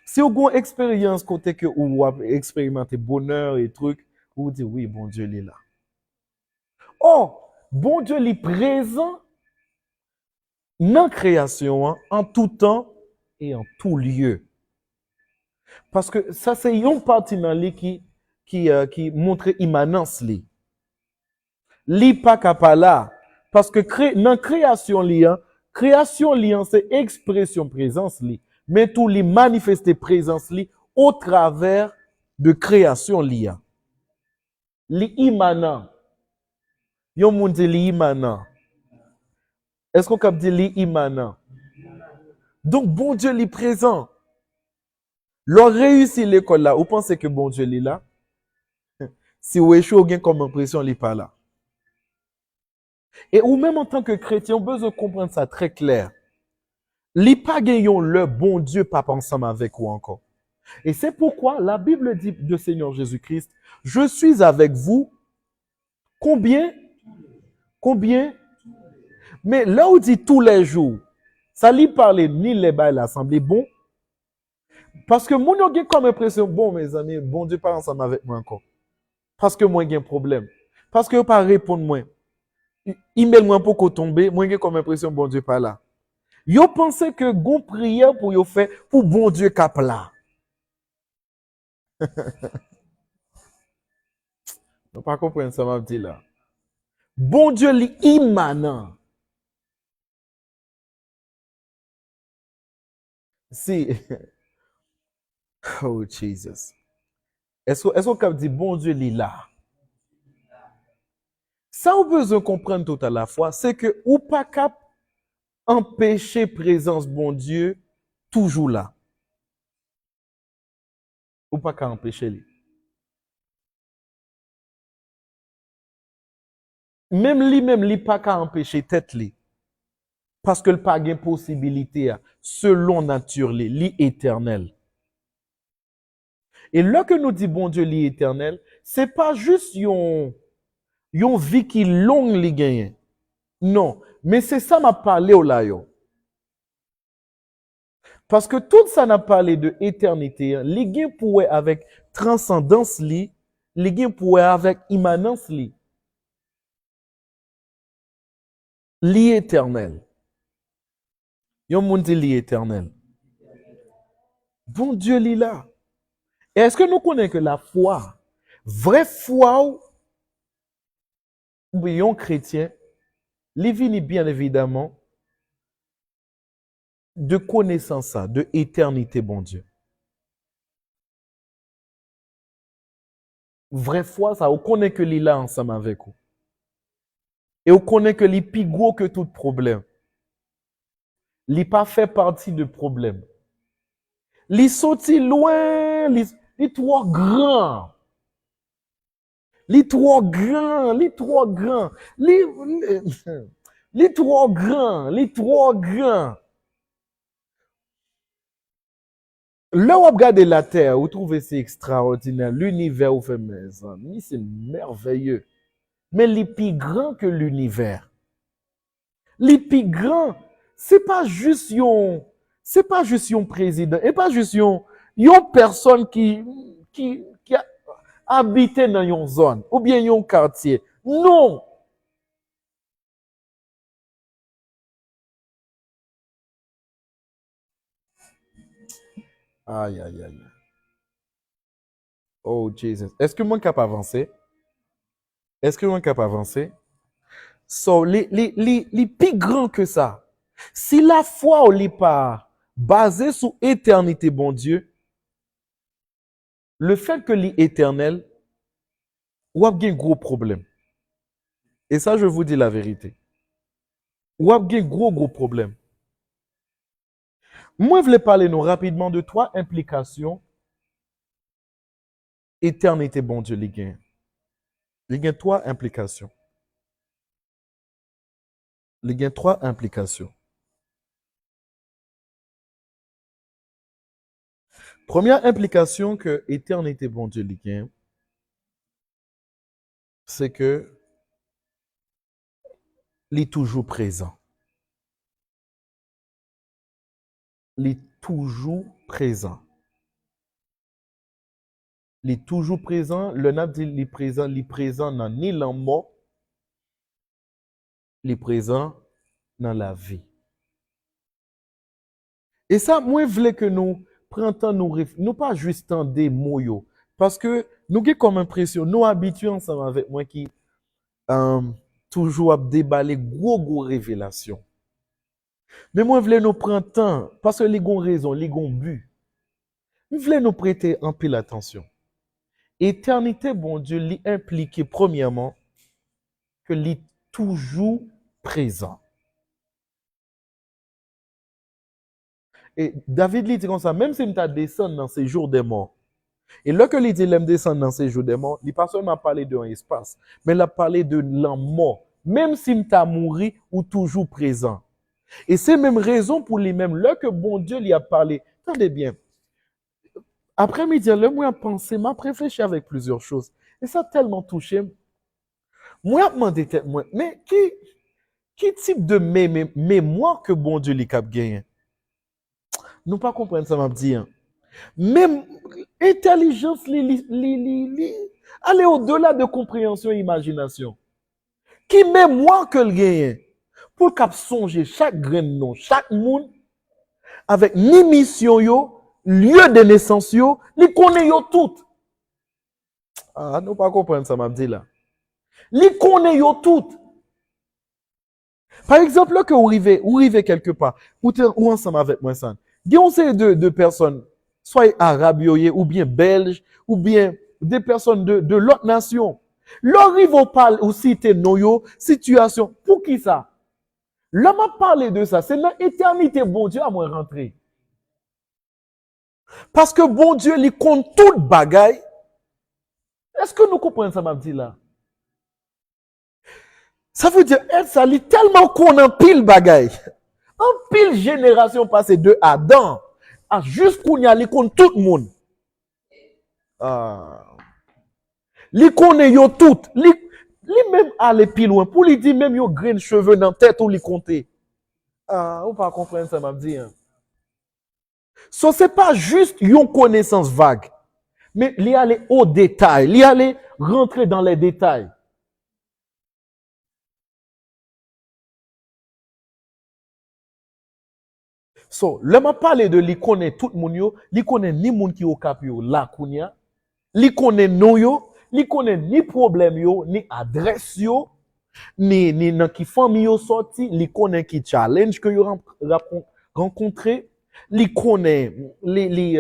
Speaker 1: si vous avez une expérience côté que vous avez expérimenté bonheur et trucs, vous dites oui, bon Dieu il est là. Oh, bon Dieu il est présent dans la création, hein, en tout temps et en tout lieu. Parce que ça, c'est une partie dans lui qui montre immanence. Li pas capala. Parce que dans création, c'est expression présence. Mais tout les manifester présence au travers de création. Li immanent. Yon moun dit li immanent. Est-ce qu'on peut dire li immanent? Donc, bon Dieu est présent. Leur réussi l'école là, vous pensez que bon Dieu est là? Si vous échouez, vous avez comme impression, il n'est pas là. Et ou même en tant que chrétien, on a besoin de comprendre ça très clair. Les païens, le bon Dieu, pas ensemble avec vous encore. Et c'est pourquoi la Bible dit de Seigneur Jésus-Christ, je suis avec vous. Combien? Combien? Mais là où dit tous les jours, ça lui parle ni les bails l'assemblée bon. Parce que mon a comme impression, bon mes amis, bon Dieu pas ensemble avec moi encore. Parce que moi j'ai un problème. Parce que pas répondre moi. Email moi pour qu'on tombe, moi j'ai comme impression bon Dieu pas là. Yo pensez que gon prière pour yo faire pour bon Dieu cap là. On pas comprendre ça m'a dit là. Bon Dieu li immanent. Si oh Jesus. Est-ce qu'on dit bon Dieu li là? Ça on besoin de comprendre tout à la fois, c'est que ou pas cap empêcher présence bon Dieu toujours là. Ou pas qu'à empêcher lui. Même lui pas qu'à empêcher tête lui. Parce que le pas gain possibilité selon nature li éternel. Et là que nous dit bon Dieu li éternel, c'est pas juste yon vie qui longue li gagne. Non, mais c'est ça m'a parlé au là yo. Parce que tout ça n'a parlé de éternité, li gain pour avec transcendance li gain pour avec immanence li éternel. Yon moun dit li éternel. Bon Dieu li là. Et est-ce que nous connaissons que la foi, vraie foi ou yon chrétien, li vini bien évidemment de connaissance, de éternité, bon Dieu. Vraie foi, ça, on connaît que l'il là ensemble avec vous. Et on connaît que l'il plus gros que tout problème. L'il pas fait partie de problème. L'il sorti loin, l'il trop grand. L'il trop grand, l'il trop grand. L'il trop grand, l'il trop grand. Là où vous regardez la terre, vous trouvez c'est extraordinaire. L'univers, vous fait mes amis, c'est merveilleux. Mais les plus grands que l'univers. Les plus grands, c'est pas juste un président, et pas juste une personne qui a habité dans une zone, ou bien un quartier. Non! Aïe, aïe, aïe. Oh, Jesus. Est-ce que moi suis capable d'avancer? Est-ce que moi suis capable d'avancer? So, les plus grands que ça. Si la foi n'est pas basée sur éternité, bon Dieu, le fait que l'éternel, ou a un gros problème. Et ça, je vous dis la vérité. Ou a un gros problème. Moi, je voulais parler nous rapidement de 3 implications éternité, bon Dieu, les gains. Les gains 3 implications. Les gains 3 implications. Première implication que éternité, bon Dieu, les gains, c'est que il est toujours présent. Il est toujours présent. Il est toujours présent. Le nab dit il est présent dans ni la mort, il est présent dans la vie. Et ça, moi, je voulais que nous prenions nous pas juste en des mots, parce que nous avons comme impression, nous habitués ensemble avec moi qui toujours à déballer gros révélations. Mais moi, je voulais nous prendre temps, parce que les ont raison, les ont but. Je voulais nous prêter un peu l'attention. Éternité, bon Dieu, l'implique premièrement que l'est toujours présent. Et David lui dit comme ça, même si je descendre dans ces jours des morts. Et là que il dit, l'aime descendre dans ces jours des morts, il n'a pas seulement parlé d'un espace, mais il a parlé de la mort. Même si je t'ai mouru ou toujours présent. Et c'est même raison pour lui-même, là que bon Dieu lui a parlé. Attendez bien. Après-midi, le moi a pensé, m'a réfléchi avec plusieurs choses. Et ça a tellement touché. Moi, je me demandé, mais qui type de mémoire que bon Dieu lui a gagné? Nous pas comprendre ça, m'a dit. Même intelligence, aller au-delà de compréhension et imagination. Qui mémoire que le gagne? Pour qu'il songer chaque grain de nom, chaque monde, avec ni mission yo, lieu de naissance yo, li connaît yo tout. Ah, nous pas comprendre ça, m'a dit là. Li connaît yo tout. Par exemple, là que vous arrivez quelque part, ou ensemble avec moi, ça. Il y a une série de personnes, soit arabes ou bien belges, ou bien des personnes de l'autre nation. Leur ils parler ou citer nos situation. Pour qui ça? L'homme a parlé de ça. C'est dans l'éternité, bon Dieu, à moi rentrer. Parce que bon Dieu, il compte tout bagaille. Est-ce que nous comprenons ça, m'a dit là? Ça veut dire, ça lit tellement qu'on en pile bagaille. En pile génération passée de Adam à jusqu'où il y a les compte tout le monde. Ah. Les connaît yo tout. Les même aller plus loin. Pour lui dire même yo grain cheveux dans tête ou les compter. Ah, on pas comprendre ça, m'a dit. Hein. So, c'est pas juste une connaissance vague. Mais il y aller au détail. Il y aller rentrer dans les détails. So, l'homme a parlé de li connaît tout le monde, li connaît ni monde qui au cap yo la kounya, li connaît non yo, li connaît ni problème yo, ni adresse yo, ni nan qui famille yo sorti, li connaît qui challenge que yo rencontré, li connaît li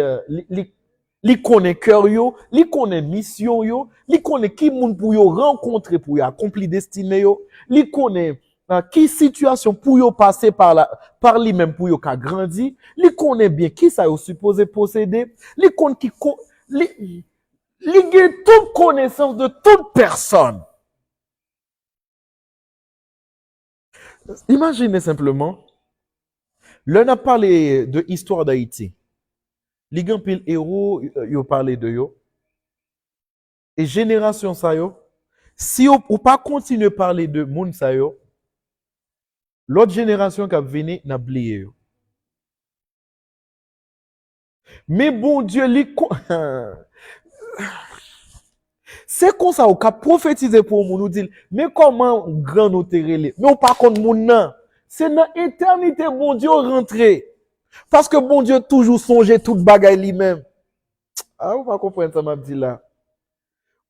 Speaker 1: connaît cœur yo, li connaît mission yo, li connaît qui monde pour yo rencontrer pour y accomplir destinée yo, li connaît qui situation pour yo passer par lui-même pour yo ka grandi, li connaît bien qui ça yo supposé posséder, li connaît qui li gagne toute connaissance de toute personne. Imaginez simplement, l'on a parlé de l'histoire d'Haïti. Les gens pile héros, yo parlé de yo. Et génération ça yo, si ou pas continuer à parler de moun ça yo, l'autre génération qui a venu n'a oublié yo. Mais bon Dieu, c'est comme ça, on a prophétisé pour nous dire, mais comment grand nous terrele? Mais on pas contre moun nan. C'est dans l'éternité, bon Dieu, rentrer. Parce que bon Dieu toujours songe tout bagaille lui-même. Ah, on va comprendre ça, m'a dit là.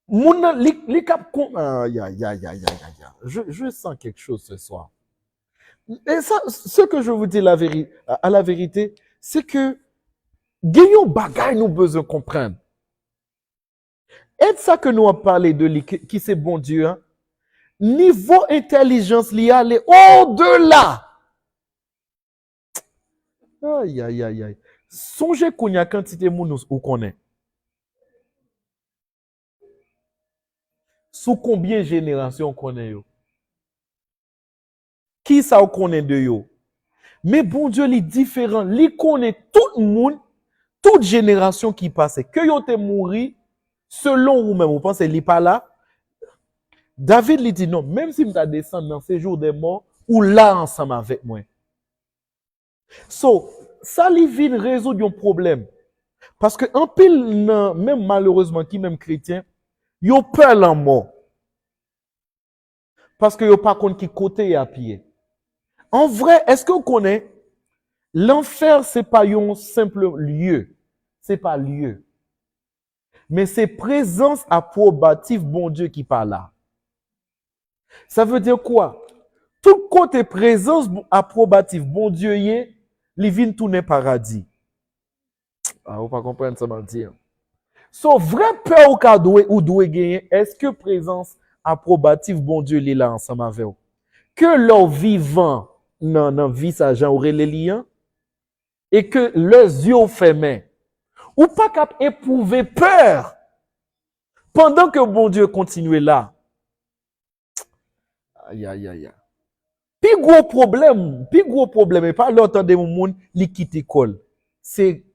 Speaker 1: Moun nan, li cap je sens quelque chose ce soir. Et ça, ce que je vous dis à la vérité, c'est que gagnons bagaille nous besoin comprendre. Et ça que nous avons parlé de lui, qui c'est bon Dieu, hein? Niveau intelligence, li aller au-delà. Aïe, aïe, aïe, aïe. Songez qu'on y a quantité de moun ou connaît. Sous combien de générations on connaît yo? Qui ça on connaît de yo? Mais bon Dieu, il est différent. Il connaît tout le monde, toute génération qui passe. Que yo te mouri, selon vous-même, vous pensez qu'il n'est pas là? David lui dit non, même si je descends dans ces jours des morts, ou là ensemble avec moi. So, ça lui vient résoudre un problème. Parce que en pile, même malheureusement, qui même chrétien, yo peur la mort. Parce que yo pas contre qui côté à pied. En vrai, est-ce que vous connaissez? L'enfer, c'est pas un simple lieu. C'est pas lieu. Mais c'est présence approbative, bon Dieu, qui parle là. Ça veut dire quoi? Tout côté présence approbative, bon Dieu, y est, les vignes tournent paradis. Ah, vous pas comprendre ça, m'a dit. So, vrai peur ou doit gagner, est-ce que présence approbative, bon Dieu, est là ensemble avec vous? Que leur vivant, non, vie, ça, j'en aurait les liens? et que leurs yeux fermés, ou pas cap éprouver peur pendant que bon Dieu continue là. Aïe, aïe, aïe. Puis gros problème, et pas l'autre de mon monde, il quitte l'école. C'est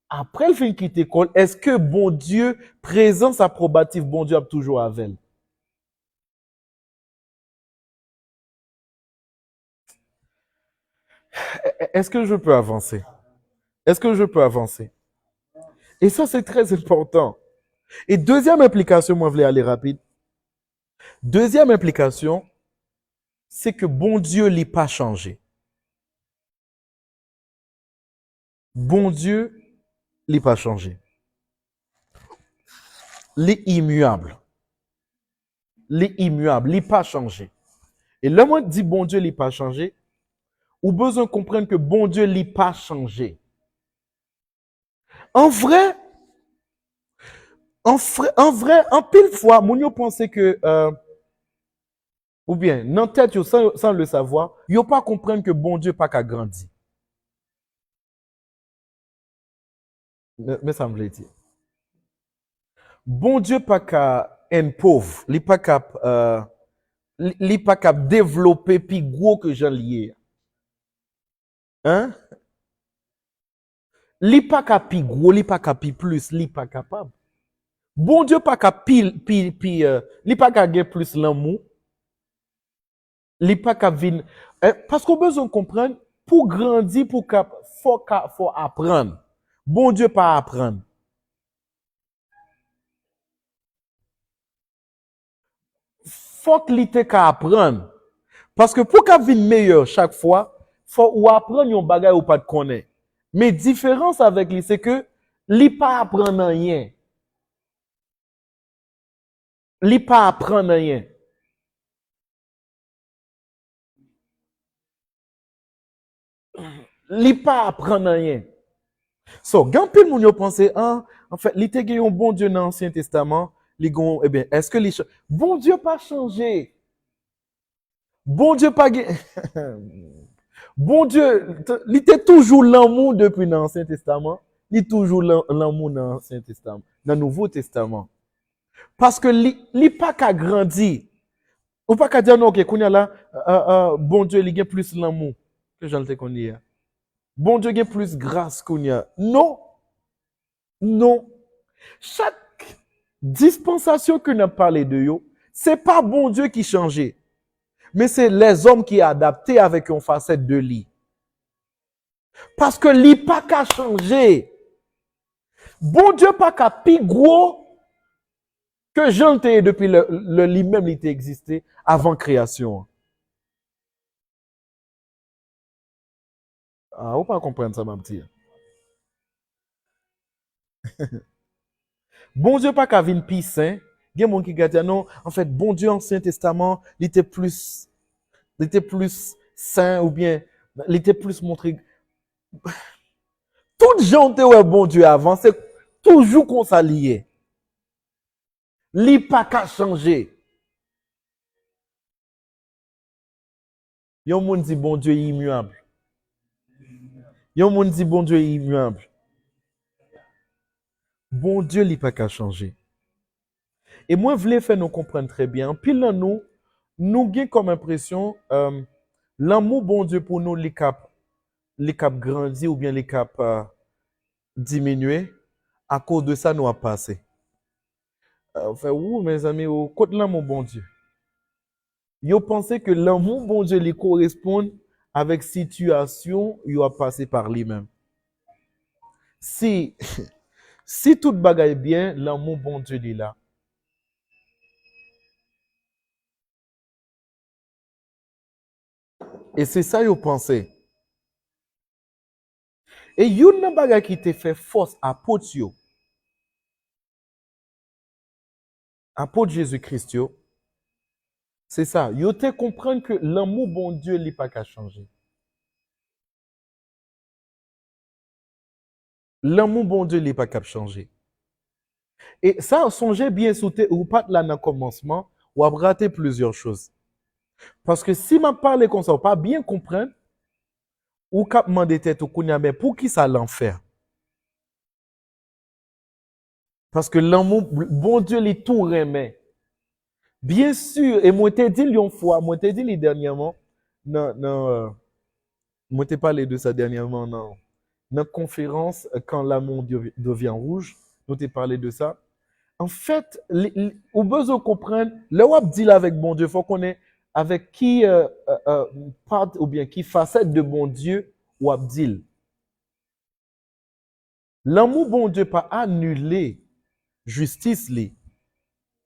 Speaker 1: après le fin quitte l'école, est-ce que bon Dieu, présence approbative, bon Dieu a toujours avec elle? Est-ce que je peux avancer? Est-ce que je peux avancer? Et ça, c'est très important. Et deuxième implication, moi, je voulais aller rapide. Deuxième implication, c'est que bon Dieu n'est pas changé. Bon Dieu n'est pas changé. Les immuables. Les immuables, n'est pas changé. Et là, moi, dit bon Dieu n'est pas changé, ou besoin de comprendre que bon Dieu n'est pas changé. En vrai, en pile fois, mon yo pensait que, ou bien, dans tête, yo, sans le savoir, yo pas comprendre que bon Dieu pas qu'à grandir. Mais ça me l'a dit. Bon Dieu pas qu'à être pauvre, il pas qu'à développer plus gros que j'en lié. Hein? Il pas qu'à plus gros, il pas qu'à plus plus, il pas capable. Bon Dieu pas qu'à il pas qu'à gagner plus l'amour. Il pas qu'à venir. Parce qu'on a besoin de comprendre, pour grandir, faut apprendre. Bon Dieu pas apprendre. Faut qu'il te qu'à apprendre. Parce que pour qu'il vienne meilleur chaque fois, faut ou apprendre un bagage ou pas de connaître. Mais différence avec lui, c'est que lui pas apprendre rien. Lui pas apprendre rien. Lui pas apprendre rien. So, quand pile moun yo pense, ah, en fait, li te gen un bon Dieu dans l'Ancien Testament, li gon, eh bien, est-ce que les bon Dieu pas changé? Bon Dieu pas bon Dieu, il était toujours l'amour depuis l'Ancien Testament, il toujours l'amour dans l'Ancien Testament, dans le Nouveau Testament. Parce que li pas qu'à grandir. Ou pas qu'à dire non, ok, qu'on y a là, bon Dieu, il a plus l'amour que j'en te connais. Bon Dieu, il a plus grâce qu'on y a. Non. Non. Chaque dispensation que nous parlé de yo, c'est pas bon Dieu qui changeait. Mais c'est les hommes qui adapté avec une facette de lit. Parce que lit pas qu'à changer. Bon Dieu pas qu'à plus gros que Jean depuis le lit même il existé avant création. Ah, vous pas comprendre ça, ma petite. Bon Dieu pas qu'à venir plus saint. Il y a des gens qui disent non, en fait, bon Dieu, Ancien Testament, il était plus saint ou bien, il était plus montré. Toute gens qui ont bon Dieu avant, c'est toujours qu'on s'allie. Il n'a pas qu'à changer. Il y a des gens qui disent bon Dieu est immuable. Il y a des gens qui disent bon Dieu est immuable. Bon Dieu n'a pas qu'à changer. Et moi, je voulais faire nous comprendre très bien. Puis là, nous avons comme impression, l'amour bon Dieu pour nous, les cap grandir ou bien les cap diminuer. À cause de ça, nous a passé. Enfin, oui, mes amis, au côté de l'amour bon Dieu. Vous pensez que l'amour bon Dieu lui correspond avec situation, il a passé par lui-même. Si tout bagaille bien, l'amour bon Dieu est là. Et c'est ça vous pensez. Et une bagaille qui te fait force apôtre yo. Apôtre Jésus-Christ yo. C'est ça. Yo te comprendre que l'amour bon Dieu n'est pas qu'à changer. L'amour bon Dieu n'est pas qu'à changer. Et ça, songez bien sauter ou pas là dans le commencement, ou à rater plusieurs choses. Parce que si m'a parlé comme ça, ou pas bien comprendre, ou cap mandé tête au kounya, mais pour qui ça l'enfer? Parce que l'amour, bon Dieu, les tout remet. Bien sûr, et moi t'ai dit une fois, moi t'ai dit dernièrement, non, non, moi t'ai parlé de ça dernièrement, non. Dans la conférence, quand l'amour devient rouge, nous t'ai parlé de ça. En fait, au besoin de comprendre, le web dit avec bon Dieu, il faut qu'on ait avec qui part ou bien qui facette de bon Dieu ou abdil. L'amour bon Dieu pas annulé justice li.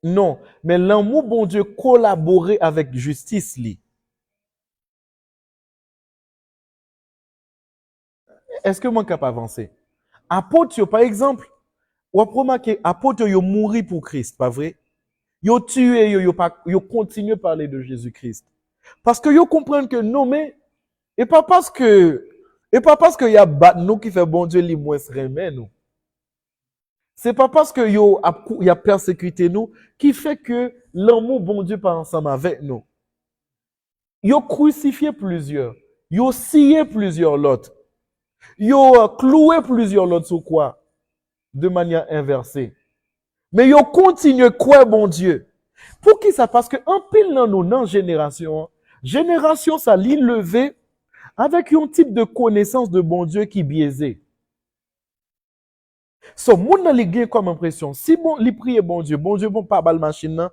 Speaker 1: Non, mais l'amour bon Dieu collaborer avec justice li. Est-ce que moi capable avancer? Apôtre, par exemple, ou a remarqué apôtre yo mouri pour Christ, pas vrai? Yo tué, yo continue à parler de Jésus-Christ. Parce que yo comprennent que non mais et pas parce que y a bat nous qui fait bon Dieu li moins remet nous. C'est pas parce que y a persécuté nous qui fait que l'amour bon Dieu pas ensemble avec nous. Yo crucifié plusieurs, yo scié plusieurs l'autre. Yo cloué plusieurs l'autre sur quoi? De manière inversée. Mais yo continue quoi bon Dieu? Pour qui ça? Parce que en pile dans nous, dans génération, ça l'île levé avec un type de connaissance de bon Dieu qui biaisé. So, moun nan li gen comme impression, si bon, li prie bon Dieu bon pas bal machine nan,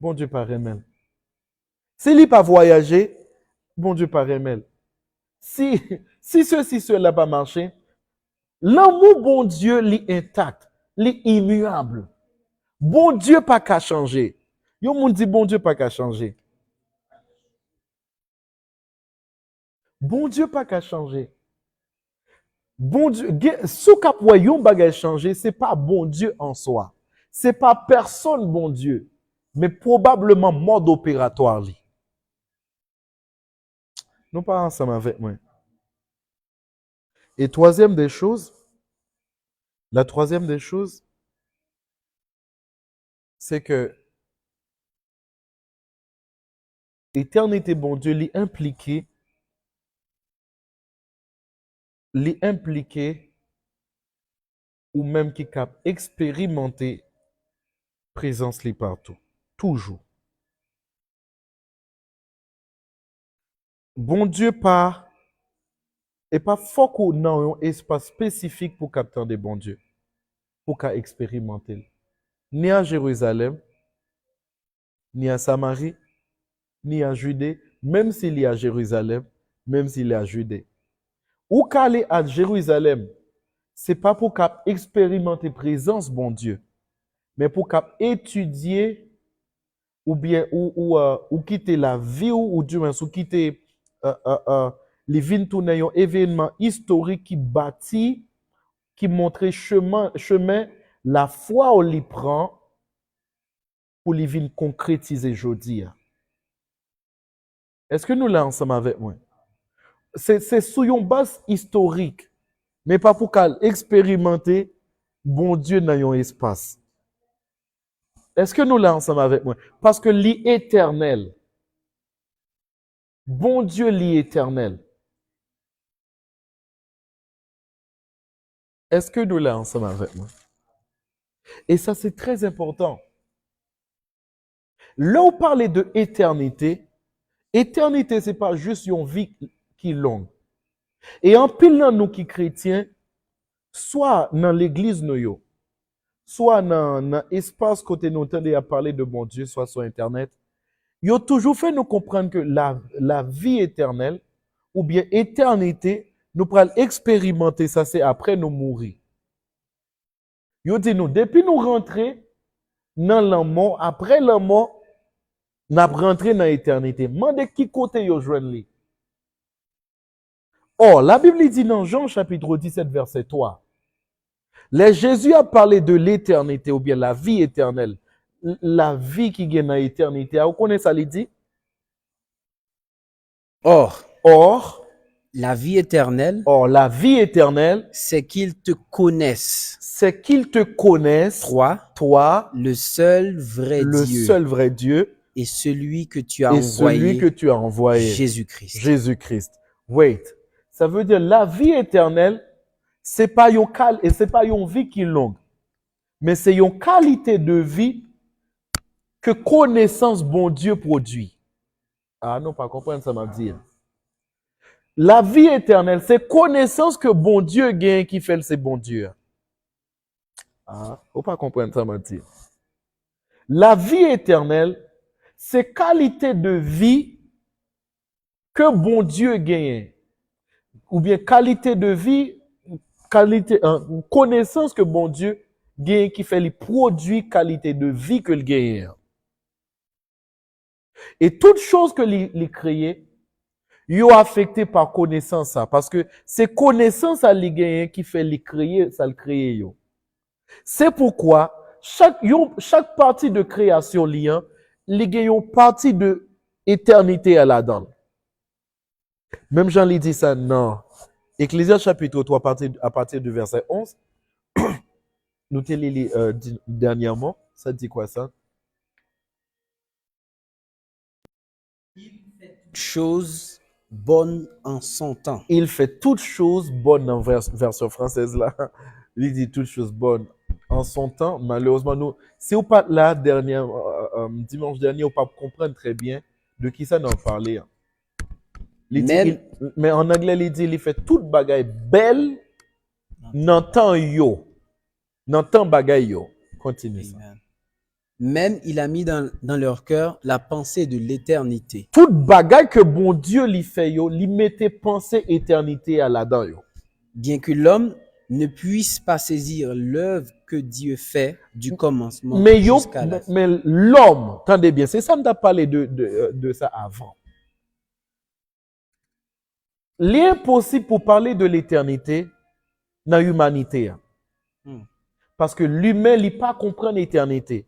Speaker 1: bon Dieu pas remel. Si li pas voyager, bon Dieu pas remel. Si ceci, cela pas marché, l'amour bon Dieu li intact, li immuable. Bon Dieu pas qu'à changer. Yo moun dit bon Dieu pas qu'à changer. Bon Dieu pas qu'à changer. Bon Dieu, sous cap yon bagay changer, c'est pas bon Dieu en soi. C'est pas personne bon Dieu, mais probablement mode opératoire li. Nous pas ensemble avec moi. Et la troisième des choses, c'est que l'éternité bon Dieu l'y impliqué ou même qui cap expérimenter présence li partout, toujours. Bon Dieu pas et pas faut qu'on ait un espace spécifique pour capter des bons dieux, pour qu'à expérimenter. Ni à Jérusalem, ni à Samarie, ni à Judée, même s'il est à Jérusalem, même s'il est à Judée. Ou qu'à aller à Jérusalem, c'est pas pour qu'à expérimenter présence bon Dieu, mais pour qu'à étudier ou bien ou quitter la vie ou du moins ou quitter les vignes tourner un événement historique qui bâtit, qui montre chemin la foi on l'y prend pour les vignes concrétiser aujourd'hui. Est-ce que nous là ensemble avec moi? C'est sous une base historique, mais pas pour qu'elle expérimenter bon Dieu dans un espace. Est-ce que nous là ensemble avec moi? Parce que l'éternel, bon Dieu l'éternel. Est-ce que nous là ensemble avec moi? Et ça c'est très important. Là où parler de éternité, éternité c'est pas juste une vie qui est longue. Et en pile dans nous qui chrétiens, soit dans l'église nous soit dans l'espace côté nous entendons à parler de bon Dieu, soit sur internet, ils ont toujours fait nous comprendre que la vie éternelle ou bien éternité, nous pourrons expérimenter ça, c'est après nous mourir. Ils ont dit nous, depuis nous rentrer dans la mort, après la mort, nous rentré dans l'éternité. Demandez qui côté ils joignent li. Or, la Bible dit dans Jean chapitre 17, verset 3, Jésus a parlé de l'éternité ou bien la vie éternelle. La vie qui gagne dans l'éternité. Vous connaissez ça, il dit?
Speaker 2: Or, la vie éternelle, c'est qu'ils te connaissent. Toi, le seul vrai Dieu, et celui que tu as envoyé, Jésus-Christ.
Speaker 1: Wait. Ça veut dire la vie éternelle, c'est pas une vie qui est longue, mais c'est une qualité de vie que connaissance bon Dieu produit. Ah non, pas comprendre ça m'a dit. La vie éternelle, c'est connaissance que bon Dieu gagne qui fait c'est bon Dieu. Ah, faut pas comprendre ça m'a dit. La vie éternelle, c'est qualité de vie que bon Dieu gagne. Ou bien qualité de vie, connaissance que bon Dieu gagne qui fait les produits qualité de vie que le gagne. Et toute chose que les créé, yo affecté par connaissance ça parce que c'est connaissance à les gagner qui fait les créer, ça le créer yo. C'est pourquoi chaque partie de création lien, les gagnent partie de éternité à la dedans. Même Jean lui dit ça non. Ecclésiaste chapitre 3 à partir du verset 11. Nous te lu dernièrement, ça dit quoi ça?
Speaker 2: Chose bonne en son temps.
Speaker 1: Il fait toutes choses bonnes dans la version française là. Il dit toutes choses bonnes en son temps. Malheureusement, nous, si vous pas là dimanche dernier, vous pas comprendre très bien de qui ça nous parlait. Mais en anglais, il dit il fait toute bagaille belle dans temps yo. Dans temps bagaille yo. Continue ça.
Speaker 2: Même il a mis dans leur cœur la pensée de l'éternité.
Speaker 1: Toute bagaille que bon Dieu lui fait yo, lui mettait pensée éternité à là-dedans yo.
Speaker 2: Bien que l'homme ne puisse pas saisir l'œuvre que Dieu fait du commencement jusqu'à la fin.
Speaker 1: Mais l'homme, attendez bien, c'est ça on t'a parlé de ça avant. L'impossible pour parler de l'éternité dans l'humanité. Parce que l'humain n'a pas comprendre l'éternité.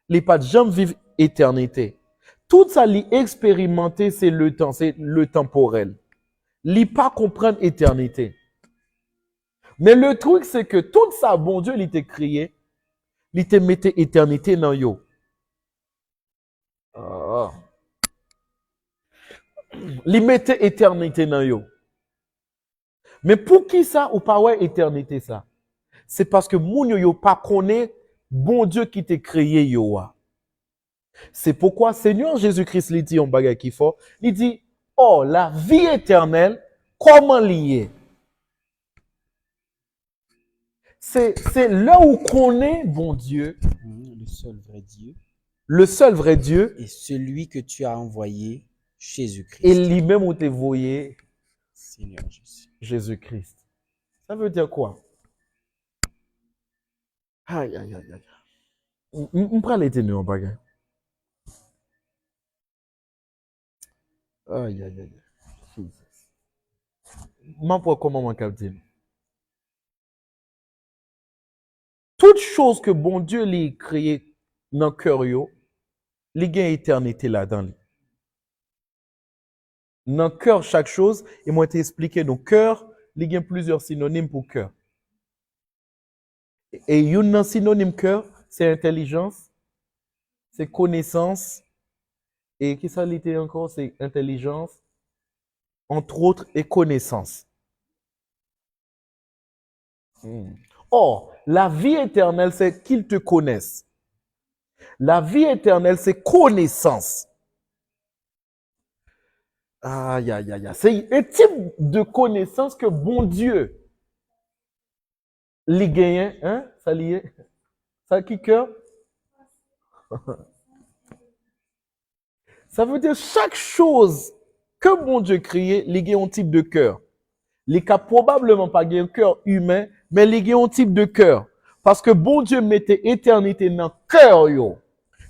Speaker 1: Il n'a pas de jamais vivre éternité. Tout ça, l'expérimenter, c'est le temps, c'est le temporel. Il n'a pas comprendre l'éternité. Mais le truc, c'est que tout ça, bon Dieu, il t'a créé, il t'a mis éternité dans yo. Il mettait éternité dans yo. Mais pour qui ça ou pas ouais éternité ça? C'est parce que moun yo pas connaît bon Dieu qui t'a créé yo. C'est pourquoi Seigneur Jésus-Christ lui dit en bagay qui fort, il dit "Oh, la vie éternelle, comment lier?" C'est là où connaît bon Dieu,
Speaker 2: le seul vrai Dieu.
Speaker 1: Le seul vrai Dieu
Speaker 2: et celui que tu as envoyé, Jésus-Christ.
Speaker 1: Et lui-même où t'es voyé
Speaker 2: Seigneur Jésus.
Speaker 1: Jésus-Christ. Ça veut dire quoi? Aïe, aïe, aïe, aïe. On prend les ténèbres en bagage. Aïe, aïe, aïe. Je sais comment on capte. Toute chose que bon Dieu l'a créé dans le cœur, il y a une éternité là-dedans. Dans le cœur, chaque chose, et moi, t'ai expliqué, dans le cœur, il y a plusieurs synonymes pour cœur. Et un synonyme cœur, c'est intelligence, c'est connaissance, et qui ça l'était encore, c'est intelligence, entre autres, et connaissance. Or, la vie éternelle, c'est qu'ils te connaissent. La vie éternelle, c'est connaissance. Aïe, aïe, aïe, aïe. C'est un type de connaissance que bon Dieu les gagne, hein? Ça lié. Ça qui cœur? Ça veut dire chaque chose que bon Dieu crée, les gagne un type de cœur. Les cas probablement pas un cœur humain, mais les gagne un type de cœur. Parce que bon Dieu mettait éternité dans le cœur, yo.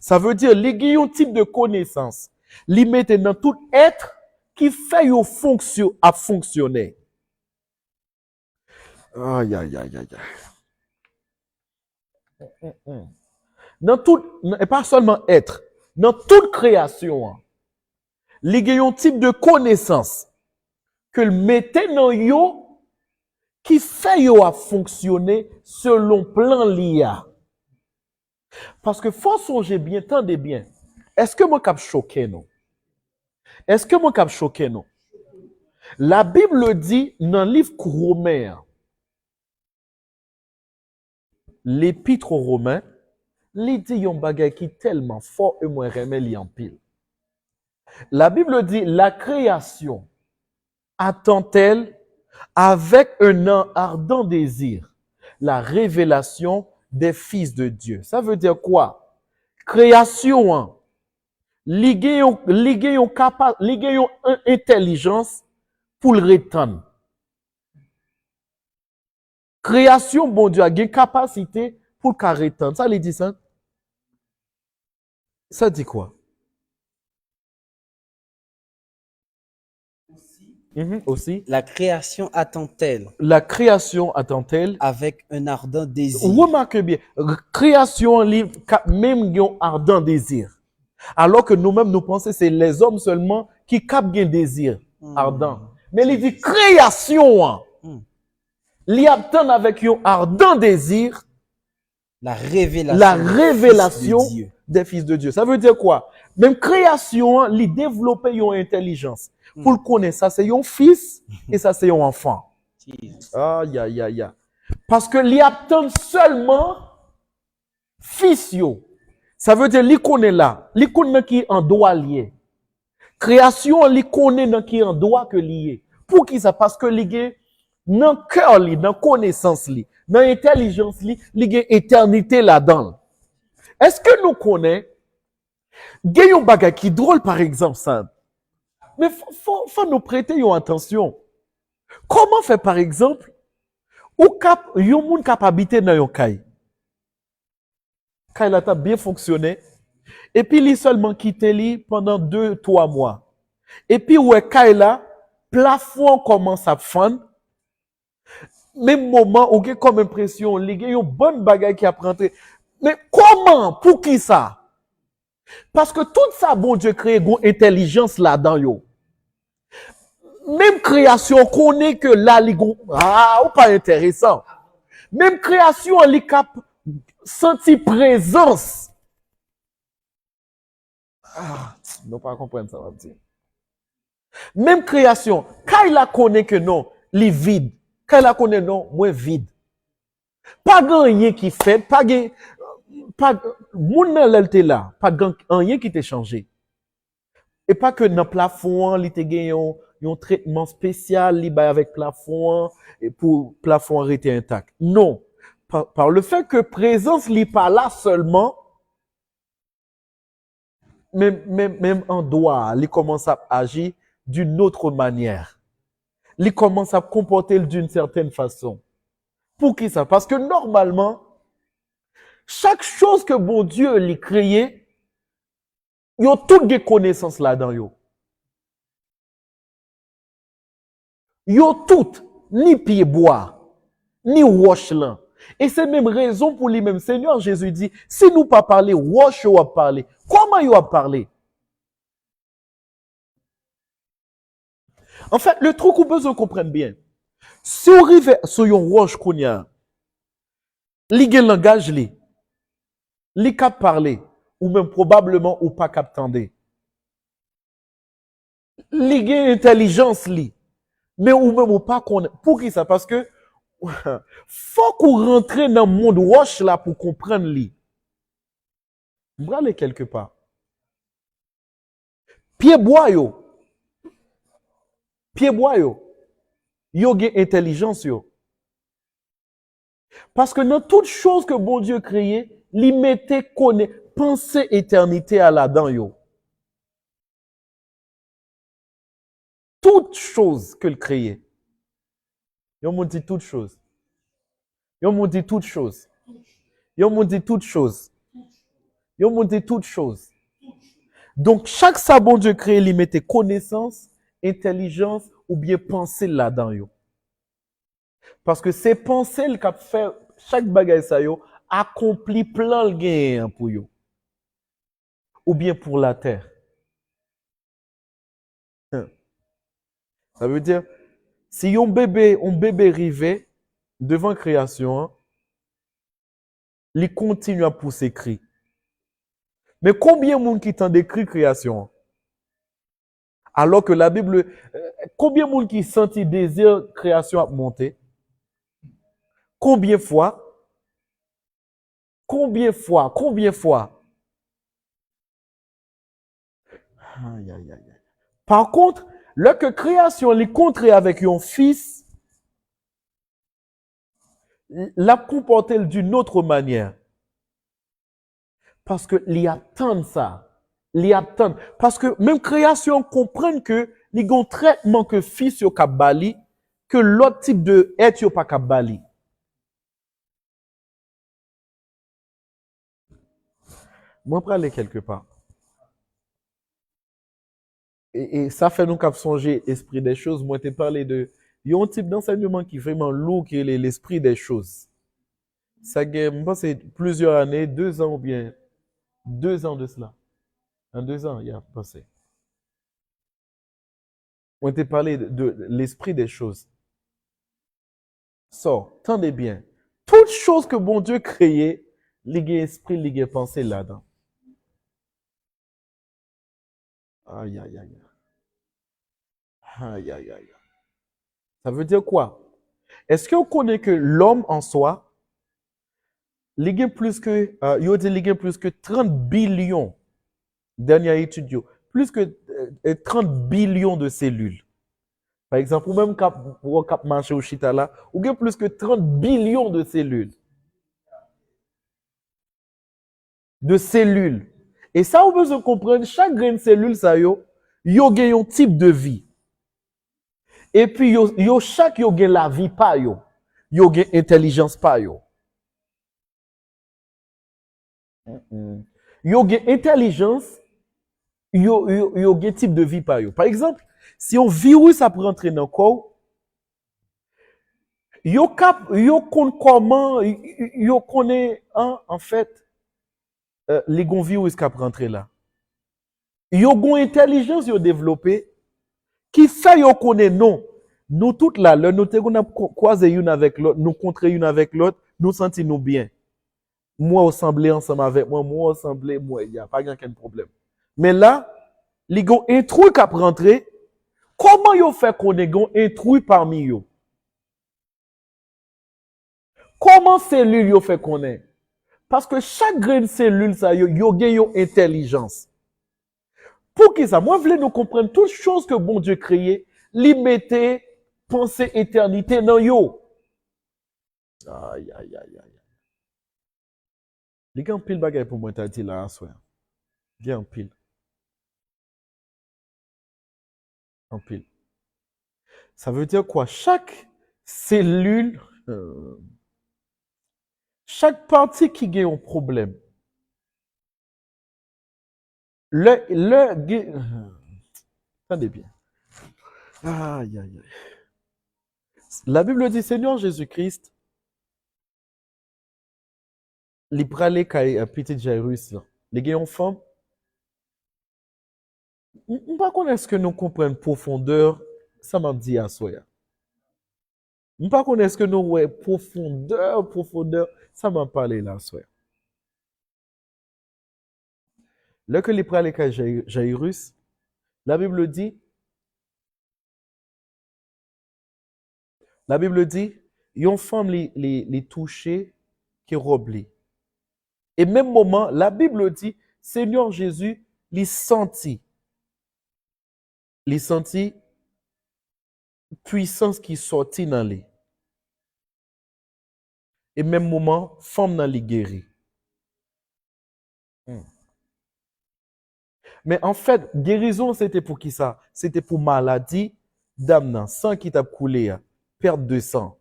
Speaker 1: Ça veut dire les gagne un type de connaissance. Les mettait dans tout être qui fait yo fonctionner. Aïe, aïe, aïe, aïe, aïe. Dans tout, et pas seulement être, dans toute création, il y a un type de connaissance que le mettait dans yo qui fait yo à fonctionner selon plan l'IA. Parce que faut songer bien, tendez bien. Est-ce que moi cap choqué non? Est-ce que moi cap choqué non? La Bible dit dans le livre Romain, l'épître aux Romains, il dit un bagage qui est tellement fort et moi remets li en pile. La Bible dit la création attend-elle avec un ardent désir la révélation des fils de Dieu. Ça veut dire quoi? Création, hein, ligue une intelligence pour le retendre. Création, bon Dieu, a une capacité pour le retendre. Ça, il dit ça? Ça dit quoi? Aussi.
Speaker 2: La création attend-elle
Speaker 1: La création attend-elle
Speaker 2: avec un ardent désir?
Speaker 1: Remarquez bien, création même un ardent désir. Alors que nous-mêmes, nous pensons que c'est les hommes seulement qui captent un désir ardent. Mais il dit création. Il attend avec un ardent désir
Speaker 2: la révélation
Speaker 1: des fils de Dieu. Ça veut dire quoi? Même création, il développe une intelligence. Pour le connaître, ça c'est un fils et ça c'est un enfant. Aïe, aïe, aïe, aïe. Parce que il attend seulement fils yo. Ça veut dire qu'il connaît là. Il connaît qui en droit lié. Création, il connaît qui en droit que lié. Pour qui ça? Parce que il dans le cœur, dans la connaissance, dans l'intelligence, il y a éternité là-dedans. Est-ce que nous connaissons? Il y a un bagage qui est drôle, par exemple, ça. Mais faut nous prêter une attention. Comment faire, par exemple, ou yon moun kap habiter dans yon kay? Kay la t'a bien fonctionné. Et puis, il seulement quitté li pendant 2-3 mois. Et puis, ouais, kay la, plafond commence à fondre. Même moment, ou comme impression, il y a une bonne bagaille qui a rentré. Mais comment? Pour qui ça? Parce que tout ça, bon Dieu crée une intelligence là-dedans, yo. Même création, connaît que là, ou pas intéressant. Même création, elle cap senti présence. Non pas comprendre ça, va dire. Même création, quand il a connaît que non, il est vide. Quand il a connaît non, moins vide. Pas rien qui fait, pas moun nan l'elte là, pas rien qui t'a changé. Et pas que dans plafond, il te gagné un traitement spécial, li avec plafond, et pour plafond rester intact. Non. Par le fait que présence n'est pas là seulement, même en doigt, il commence à agir d'une autre manière. Il commence à comporter d'une certaine façon. Pour qui ça? Parce que normalement, chaque chose que bon Dieu l'a créé, il y a toutes des connaissances là-dedans. Il y a toutes, ni pied bois, ni roche là. Et c'est même raison pour lui-même. Seigneur Jésus dit, si nous pas parler, roche ou a parler. Comment il a parlé? En fait, le truc qu'on besoin comprendre bien. Si on arrive sur une roche qu'on y a, li gen langage li cap parler, ou même probablement ou pas cap tendre. Li gen intelligence mais ou même ou pas connaître. Pour qui ça? Parce que faut qu'on rentre dans le monde roche là pour comprendre li. M'brale quelque part. Pied bois yo gen intelligence yo. Parce que dans toute chose que bon Dieu créé, li mette penser éternité à la-dedans yo. Toute chose que le créé. Yon moun dit toute chose. Yon moun dit toute chose. Yon moun dit toute chose. Yon moun dit toute chose. Donc, chaque ça bon Dieu créé, il mette connaissance, intelligence ou bien pensée là-dedans yo. Parce que c'est penser le cap fait chaque bagaille ça yo accomplit plein le gain pour yo. Ou bien pour la terre. Ça veut dire si un bébé rivé devant création, il continue à pousser cri. Mais combien de monde qui t'en décrit création? Alors que la Bible, combien de monde qui sentit désir création à monter? Combien fois? Combien fois? Combien fois? Aïe, aïe, aïe. Par contre, lorsque création est contrée avec un fils, la comporte d'une autre manière. Parce que les attendent ça. Les attendent. Parce que même création comprennent que les gon traitement que fils yo kabali, que l'autre type de être yo pas kabali. Moi, pour aller quelque part. Et ça fait nous cap songer esprit des choses. Moi, t'ai parlé de, il y a un type d'enseignement qui est vraiment lourd, qui est l'esprit des choses. Ça gagne, je pense, c'est plusieurs années, 2 ans ou bien 2 ans de cela. En 2 ans, il y a passé. On t'a parlé de l'esprit des choses. So, tendez bien. Toutes choses que bon Dieu créait, ligue esprit, ligue pensée là-dedans. Aïe, aïe, aïe. Aïe, aïe, aïe. Ça veut dire quoi? Est-ce qu'on connaît que l'homme en soi, ligue plus que, il dit ligue plus que 30 billions, dernière étude, plus que 30 billions de cellules. Par exemple, ou même pour cap marché au chita là, ou bien plus que 30 billions de cellules. De cellules. Et ça, on peut se comprendre, chaque grain de cellule, ça yo gagne un type de vie. Et puis, chaque yo gagne la vie pas yo. Yo gagne intelligence pas yo. Yo gagne intelligence, yo gagne type de vie pas yo. Par exemple, si un virus a rentrer dans le corps, yo connaît comment, yo connaît, en fait, les gon virus qui a rentrer là. Yo gon intelligence yo développé, qui fait yo connaît non. Nous toutes là, nous te croisé une avec l'autre, nous contrer une avec l'autre, nous sentis nous bien. Moi, assemblé ensemble avec moi assemblé, moi, il n'y a pas aucun problème. Mais là, les gens intrus qui rentré, comment yo fait qu'on est intrus parmi yo? Comment cellule yo fait qu'on est? Parce que chaque grain de cellule, ça, yo gagne yo intelligence. Pour qui ça? Moi, je voulais nous comprendre toutes choses que bon Dieu créé, li mettait pensée éternité dans yo. Aïe, aïe, aïe, aïe. Les gars, pile bagaille pour moi, t'as dit là, soir. Bien en pile. En pile. Ça veut dire quoi? Chaque cellule, chaque partie qui a un problème, attendez bien. Aïe, aïe, aïe. La Bible dit, Seigneur Jésus-Christ, les pralés qui a petit Jairus, les gars enfants, on pas connaître ce que nous comprenons profondeur, ça m'a dit à soi. On pas connaître ce que nous ouais profondeur, ça m'a parlé là, soi. Là que les pralés qui a Jairus, la Bible dit, yon femme les toucher qui robe li. Et même moment, la Bible dit, Seigneur Jésus, les sentit puissance qui sortit dans lui. Et même moment, femme dans les guéri. Mais en fait, guérison, c'était pour qui ça? C'était pour maladie, d'âme, sang qui t'a coulé, perte de sang.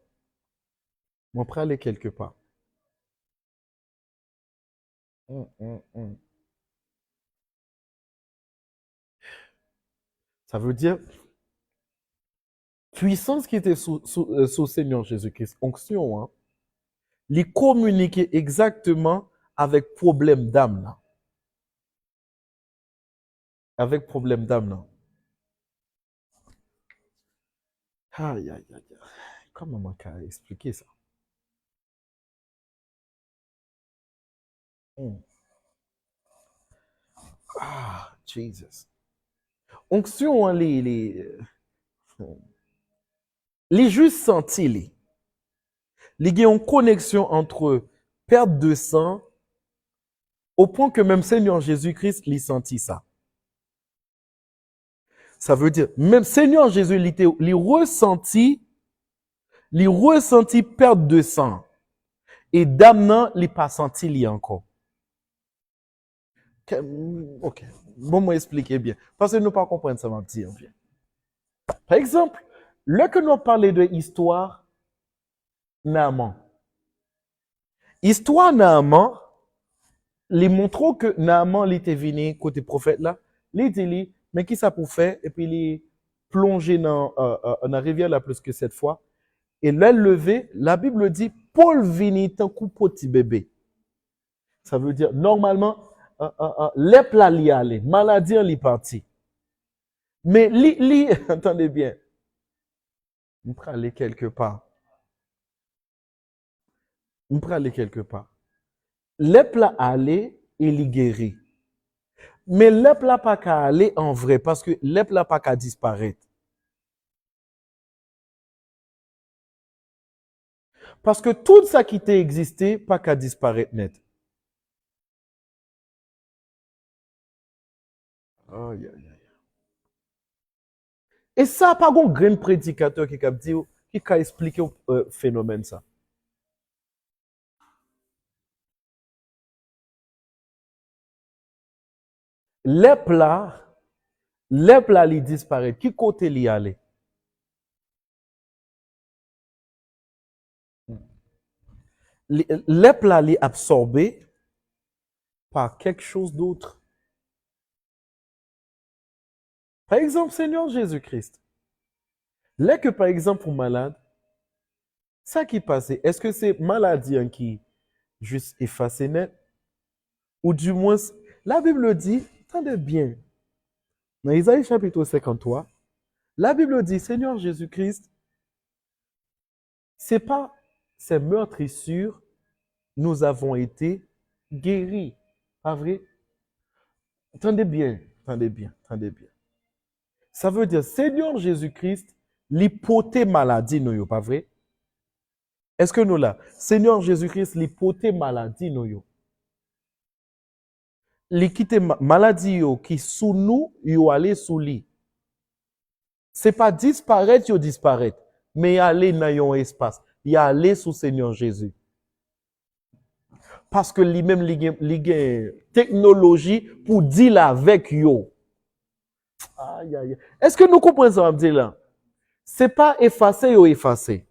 Speaker 1: Mon prêt aller quelque part. Ça veut dire, puissance qui était sous Seigneur Jésus-Christ, onction, hein, les communiquer exactement avec problème d'âme là. Avec problème d'âme là. Aïe, aïe, aïe. Comment on peut expliquer ça? Ah, Jesus. onction, hein, les juste senti, il y a une connexion entre perte de sang au point que même Seigneur Jésus-Christ l'y senti ça. Ça veut dire, même Seigneur Jésus l'y ressenti perte de sang. Et dame l'y pas senti l'y encore. Ok. Bon, moi expliquer bien. Parce que nous ne pas comprendre ça, ma petite. Bien. Par exemple, là que nous parlons de histoire, Naaman. Histoire Naaman, les montrons que Naaman était venu côté prophète là, il dit mais qui ça pour faire et puis il plongé dans la rivière là plus que 7 fois et là levé, la Bible dit Paul vini tant coup petit bébé. Ça veut dire normalement les plats li aller, maladie li parti. Mais attendez bien. On peut aller quelque part. On peut aller quelque part. Les plats aller et li guéri. Mais les plats pas qu'à aller en vrai parce que les plats pas qu'à disparaître. Parce que tout ça qui t'a existé pas qu'à disparaître net. Oh, yeah, yeah. Et ça pas un grand prédicateur qui a dit qui a expliqué le phénomène ça. Les plats ils disparaissent. Qui côté y aller? Les plats ils absorbés par quelque chose d'autre. Par exemple, Seigneur Jésus-Christ. Là que par exemple pour malade, ça qui passe, est-ce que c'est maladie hein, qui juste effacé net? Ou du moins, la Bible dit, attendez bien, dans Isaïe chapitre 53, la Bible dit, Seigneur Jésus-Christ, c'est pas ces meurtrissures, nous avons été guéris. Pas vrai? Attendez bien, attendez bien, attendez bien. Ça veut dire, Seigneur Jésus-Christ, l'hypothèse maladie, nous, pas vrai? Est-ce que nous là? Seigneur Jésus-Christ, l'hypothèse maladie, nous, l'équité maladie qui sous nous, yo aller sous lui. C'est pas disparaître, yo disparaître, mais aller dans un espace. Y aller sous Seigneur Jésus. Parce que lui-même, il a technologie pour dire avec yo. Aïe, aïe. Est-ce que nous comprenons ça, dire là? C'est pas effacer ou effacer.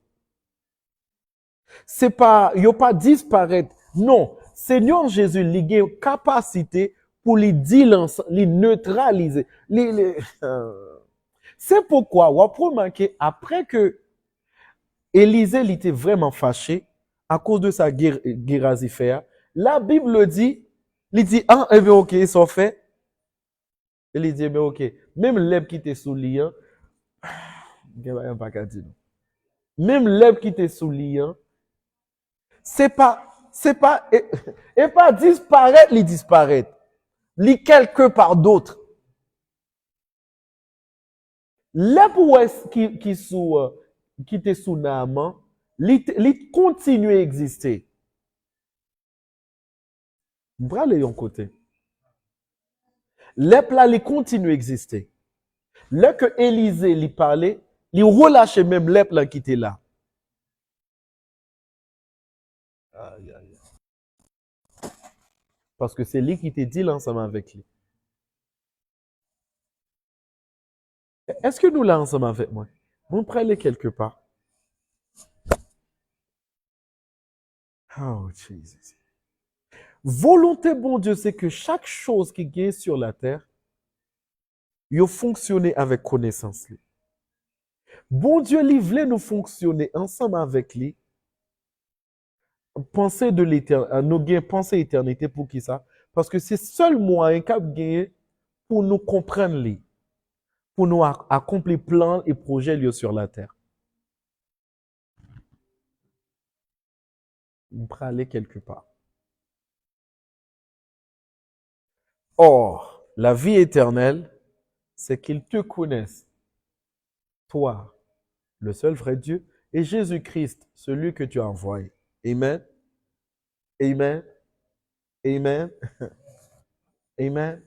Speaker 1: C'est pas, yo pas disparaître. Non. Seigneur Jésus, il a une capacité pour les dire, les neutraliser. C'est pourquoi, on peut remarquer, après que Élisée était vraiment fâché à cause de sa guerre guérasifère, la Bible dit, il dit, ah, eh bien, ok, ils sont faits. Il dit, mais ok, même l'herbe qui était sous l'île, même l'herbe qui était sous l'île, c'est pas, et pas disparaître, il disparaît. Il quelque part d'autre. L'herbe qui était sous Naaman, il continue à exister. Brale yon côté. Les plats, ils continuent à exister. Là que Élisée lui parlait, il relâchait même les plats qui étaient là. Aïe, aïe. Parce que c'est lui qui te dit ensemble avec lui. Est-ce que nous là ensemble avec moi? Vous prenez quelque part. Oh, Jesus. Volonté, bon Dieu, c'est que chaque chose qui gagne sur la terre, il fonctionne avec connaissance. Bon Dieu, il voulait nous fonctionner ensemble avec lui. Penser de l'éternité, nous gagnons penser éternité pour qui ça? Parce que c'est seul moyen qu'a gagné pour nous comprendre lui, pour nous accomplir plein et projets liés sur la terre. On peut aller quelque part. Or, la vie éternelle, c'est qu'ils te connaissent, toi, le seul vrai Dieu, et Jésus-Christ, celui que tu as envoyé. Amen. Amen. Amen. Amen.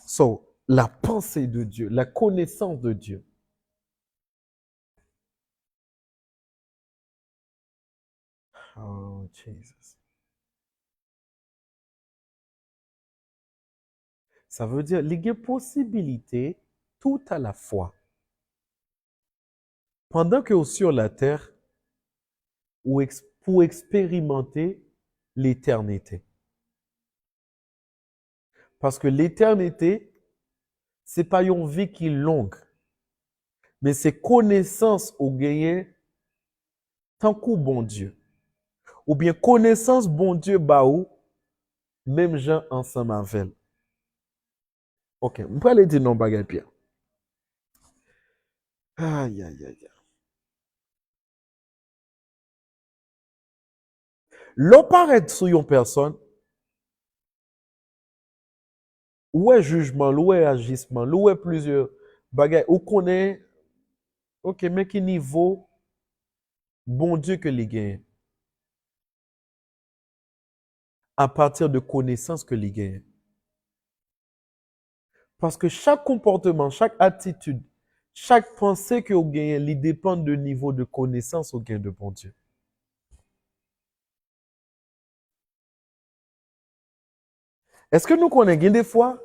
Speaker 1: So, la pensée de Dieu, la connaissance de Dieu. Oh, Jesus. Ça veut dire, il y a possibilité tout à la fois. Pendant que sur la terre, pour expérimenter l'éternité. Parce que l'éternité, c'est pas une vie qui est longue, mais c'est connaissance au gagné tant qu'au bon Dieu. Ou bien connaissance bon Dieu baou, même gens ensemble avec. Ok, je peux aller dire non bagay Pierre. Aïe, aïe, aïe. L'on paraît sur une personne, ou est jugement, ou est agissement, ou est plusieurs bagages, ou connaît, ok, mais qui niveau bon Dieu que les gagne. À partir de connaissances que les gagne. Parce que chaque comportement, chaque attitude, chaque pensée que vous gagnez, il dépend du niveau de connaissance au gain de bon Dieu. Est-ce que nous connaissons des fois,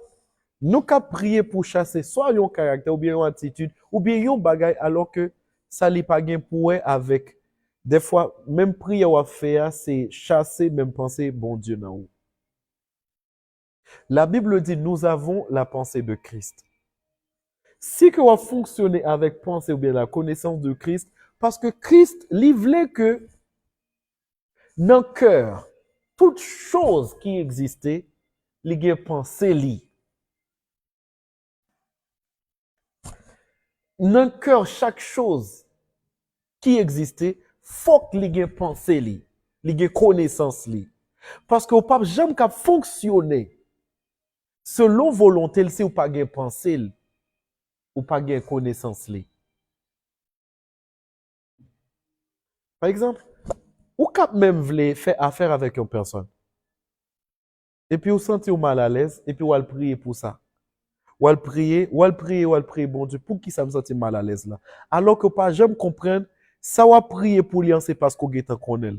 Speaker 1: nous qu'à prier pour chasser soit un caractère ou bien une attitude ou bien un bagage alors que ça n'est pas gain pour avec des fois même prier ou faire c'est chasser même penser bon Dieu dans nous. La Bible dit nous avons la pensée de Christ. Si que va fonctionner avec pensée ou bien la connaissance de Christ parce que Christ livrait que dans le cœur toute chose qui existait, les pensée li. Dans le cœur, chaque chose qui existait, faut que les pensée li, les connaissance li. Parce que au pape jamais qu'à fonctionner selon volonté, c'est ou pas gain pensée ou pas gain connaissance li. Par exemple, ou cap même voulez faire affaire avec une personne. Et puis vous sentez mal à l'aise et puis vous allez prier pour ça. Ou elle prier, bon Dieu, pour qui ça me sentit mal à l'aise là. Alors que pas jamais comprendre, ça va prier pour lui, c'est parce qu'on est en connaît.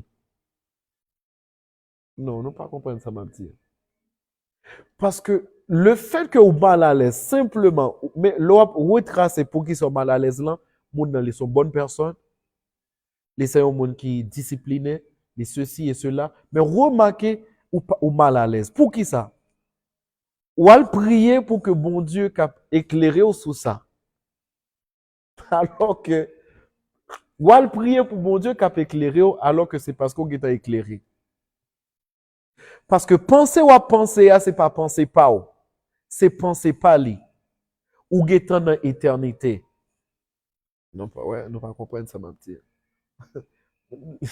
Speaker 1: Non, non pas comprendre ça m'a dit. Parce que le fait que vous mal à l'aise, simplement, mais l'on retracer pour qui sont mal à l'aise là, les sont bonnes personnes, les sont monde qui discipliné, les ceci et cela, mais remarquez ou mal à l'aise. Pour qui ça? Ou elle prier pour que bon Dieu cap éclairer sous ça. Alors que ou elle prier pour bon Dieu cap éclairer alors que c'est parce qu'on est éclairé. Parce que penser ou à penser, c'est pas penser pas ou. C'est penser pas li. Ou est dans l'éternité. Non pas ouais, nous pas comprendre ça m'a dit.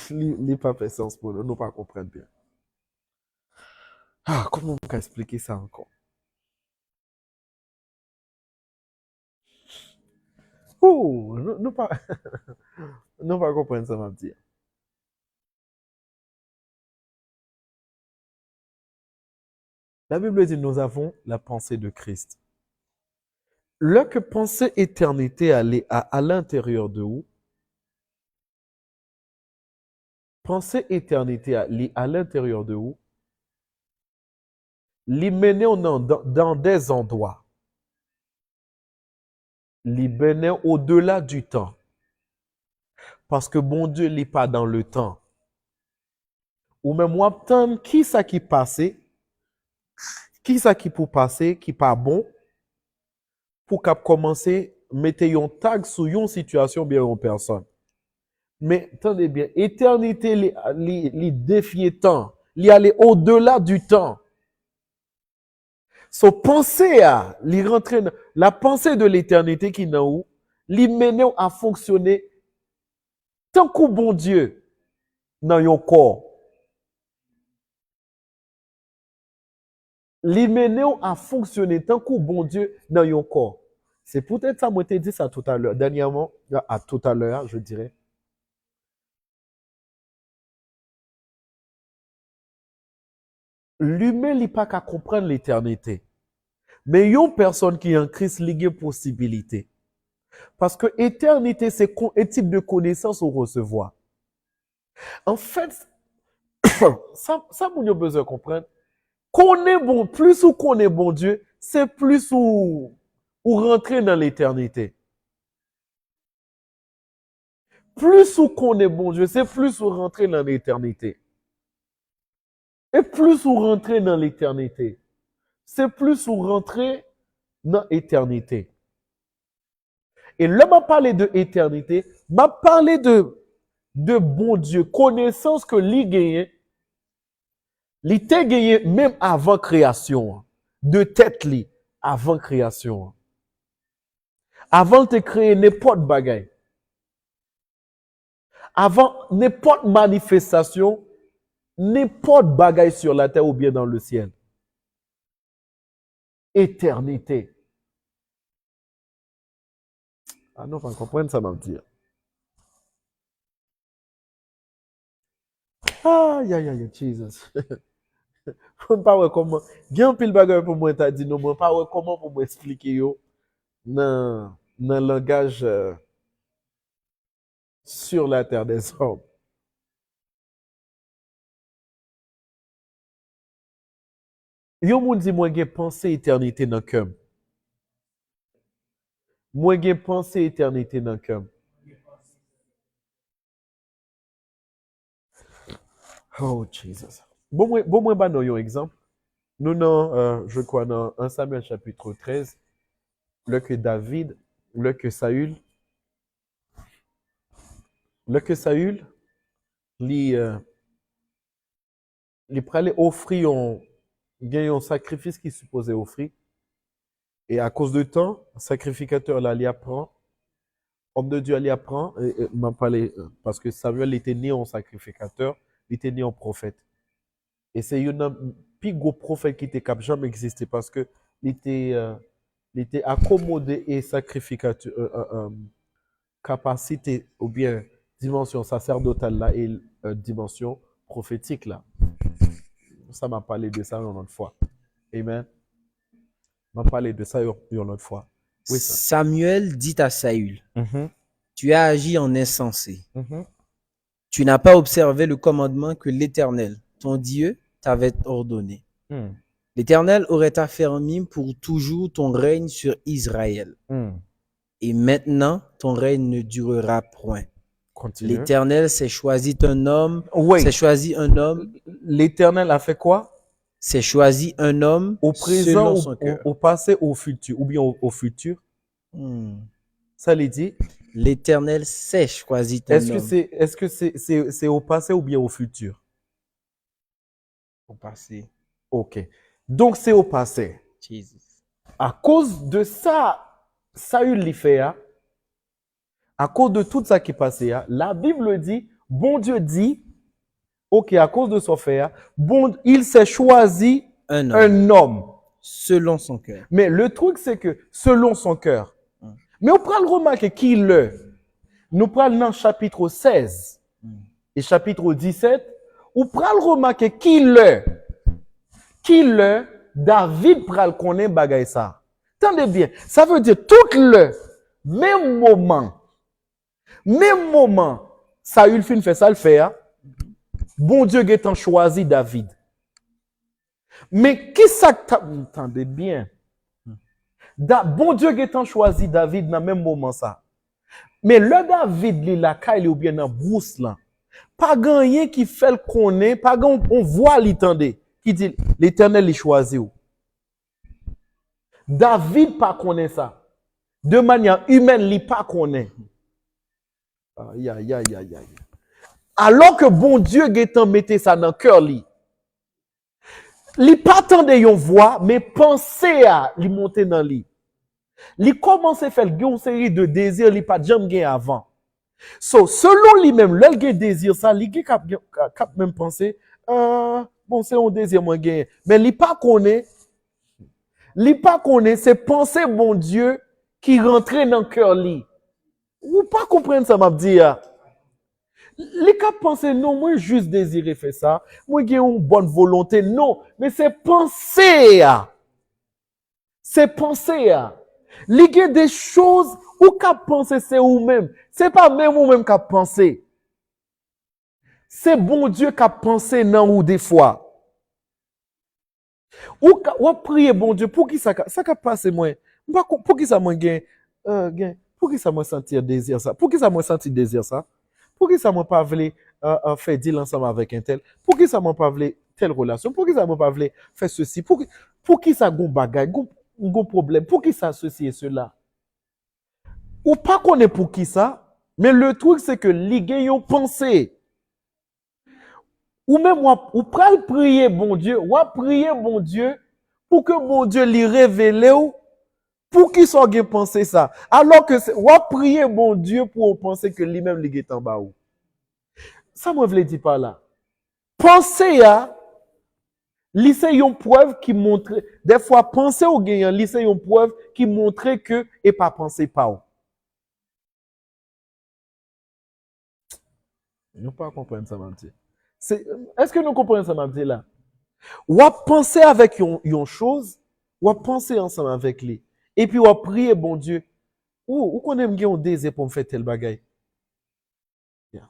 Speaker 1: Li pas fait sens pour nous, nous pas comprendre bien. Ah, comment on peut expliquer ça encore? Oh, nous pas nous pas comprendre ça m'a dit. La Bible dit nous avons la pensée de Christ. Lorsque penser éternité à l'intérieur de vous, penser éternité à l'intérieur de vous, les mener dans des endroits, les mener au-delà du temps. Parce que bon Dieu n'est pas dans le temps. Ou même moi, qui ça qui passé, qui ça qui pour passer, qui pas bon, pour qu'à commencer, mettez un tag sur une situation bien une personne. Mais attendez bien, éternité, les défier temps, les aller au-delà du temps. So penser à, les rentrer la pensée de l'éternité qui n'a où, les mener à fonctionner tant qu'au bon Dieu dans ton corps. li mène ou à fonctionner tant que bon Dieu dans yon corps. C'est peut-être ça, moi, t'ai dit ça tout à l'heure, dernièrement, tout à l'heure, je dirais. L'humain n'est pas qu'à comprendre l'éternité. Mais yon personne qui est en Christ, il y a possibilité. Parce que éternité, c'est un type de connaissance au recevoir. En fait, ça vous avez besoin de comprendre. Qu'on est bon, plus ou qu'on est bon Dieu, c'est plus ou rentrer dans l'éternité. Plus ou qu'on est bon Dieu, c'est plus ou rentrer dans l'éternité. Et plus ou rentrer dans l'éternité, c'est plus ou rentrer dans l'éternité. Et là, m'a parlé de éternité, m'a parlé de bon Dieu, connaissance que li gagne, li te gagne même avant création, de tête li, avant création. Avant de créer n'importe bagaille. Avant n'importe manifestation, n'importe bagaille sur la terre ou bien dans le ciel. Éternité. Ah non, pas comprendre ça, m'a dire. Aïe, aïe, aïe, Jesus. Je ne sais pas comment. Bien pile bagaille pour moi, t'as dit non, je ne sais pas comment pour m'expliquer yo dans le langage sur la terre des hommes. Yo moun dit moi j'ai pensé éternité dans le cœur. Moi j'ai pensé éternité dans le cœur. Oh Jesus. Bon moi ba non yon exemple. Nous non je crois dans 1 Samuel chapitre 13, là que David, là que Saül li pralé offrir un sacrifice qui supposait offrir. Et à cause de temps, sacrificateur là, il apprend, homme de Dieu, il apprend, m'a parlé, parce que Samuel était né en sacrificateur, il était né en prophète. Et c'est un plus gros prophète qui était capable jamais existé parce que il était accommodé et sacrificateur, capacité ou bien dimension sacerdotale là et dimension prophétique là. Ça m'a parlé de ça une autre fois. Amen. M'a parlé de ça une autre fois.
Speaker 2: Oui, Samuel dit à Saül, tu as agi en insensé. Tu n'as pas observé le commandement que l'Éternel, ton Dieu, t'avait ordonné. L'Éternel aurait affermi pour toujours ton règne sur Israël. Et maintenant, ton règne ne durera point. L'Éternel s'est choisi un homme.
Speaker 1: L'Éternel a fait quoi?
Speaker 2: C'est choisi un homme
Speaker 1: au présent, au passé, au futur, ou bien au futur. Ça les dit.
Speaker 2: L'Éternel s'est choisi un homme.
Speaker 1: Est-ce que c'est au passé ou bien au futur?
Speaker 2: Au passé.
Speaker 1: Ok. Donc c'est au passé.
Speaker 2: Jesus.
Speaker 1: À cause de ça, Saül l'y fait, à cause de tout ça qui passait, la Bible dit, bon Dieu dit, ok, à cause de son fait, bon, il s'est choisi un homme.
Speaker 2: Selon son cœur.
Speaker 1: Mais le truc, c'est que selon son cœur. Mais on prend le remarquer qui le. Nous prenons dans chapitre 16 et chapitre 17, on prend le remarquer qui le. David pral connaît bagay ça. Tendez bien, ça veut dire tout le même moment, Saül fin fait ça le faire. Bon Dieu a choisi David. Mais qui ça attendez bien? Bon Dieu a choisi David dans le même moment ça. Mais le David li la caille ou bien dans brousse là. Pas rien qui fait le connaître, pas grand on voit l'entendez qui dit l'Éternel il choisi ou. David pas connaît ça. De manière humaine, il pas connaît. Aïe. Alors que bon Dieu gétan mette ça dans cœur li. Li pas tande yon voix, mais penser à li monter dans li. Li commence à faire une série de désirs li pas jamais gen avant. So, selon lui-même, l'el gen désir ça, li gen cap même penser bon c'est un désir moi gen, mais li pas connaît Li pas connaît, c'est penser bon Dieu qui rentrait dans le cœur li. Ou pas comprendre ça m'a dit. Les cas penser non, moi juste désirer faire ça, moi j'ai une bonne volonté, non, mais c'est penser. C'est penser. Il y a des choses où qu'à penser c'est vous-même. C'est pas même vous-même qu'à penser. C'est bon Dieu qui a pensé non ou des fois. Ou prier bon Dieu pour qui ça passe moi. Pour qui ça moi gain pour qui ça moi sentir désir ça. Pour qui ça moi sentir désir ça. Pour qui ça moi pas voulu faire deal ensemble avec un tel. Pour qui ça moi pas voulu telle relation. Pour qui ça moi pas voulu faire ceci. Pour qui ça gon bagaille, gon problème. Pour qui ça ceci et cela. Ou pas qu'on est pour qui ça. Mais le truc c'est que les gars ont pensé. Ou même, ou pral prier bon Dieu, ou prier bon Dieu, pour que bon Dieu lui révèle ou, pour qu'il soit bien penser ça. Alors que, ou prier bon Dieu pour penser que lui-même, lui est en bas ou. Ça, moi, je ne dis pas là. Penser à, lycée une preuve qui montre, des fois, penser au gagnant, lycée une preuve qui montre que, et pas penser pas ou. Nous pas comprendre ça, m'a dit. Est-ce que nous comprenons ça, m'a dit là? Ou penser avec une chose, ou penser ensemble avec lui. Et puis, ou prier, bon Dieu, ou qu'on aime bien un désir pour me faire tel bagaille. Yeah.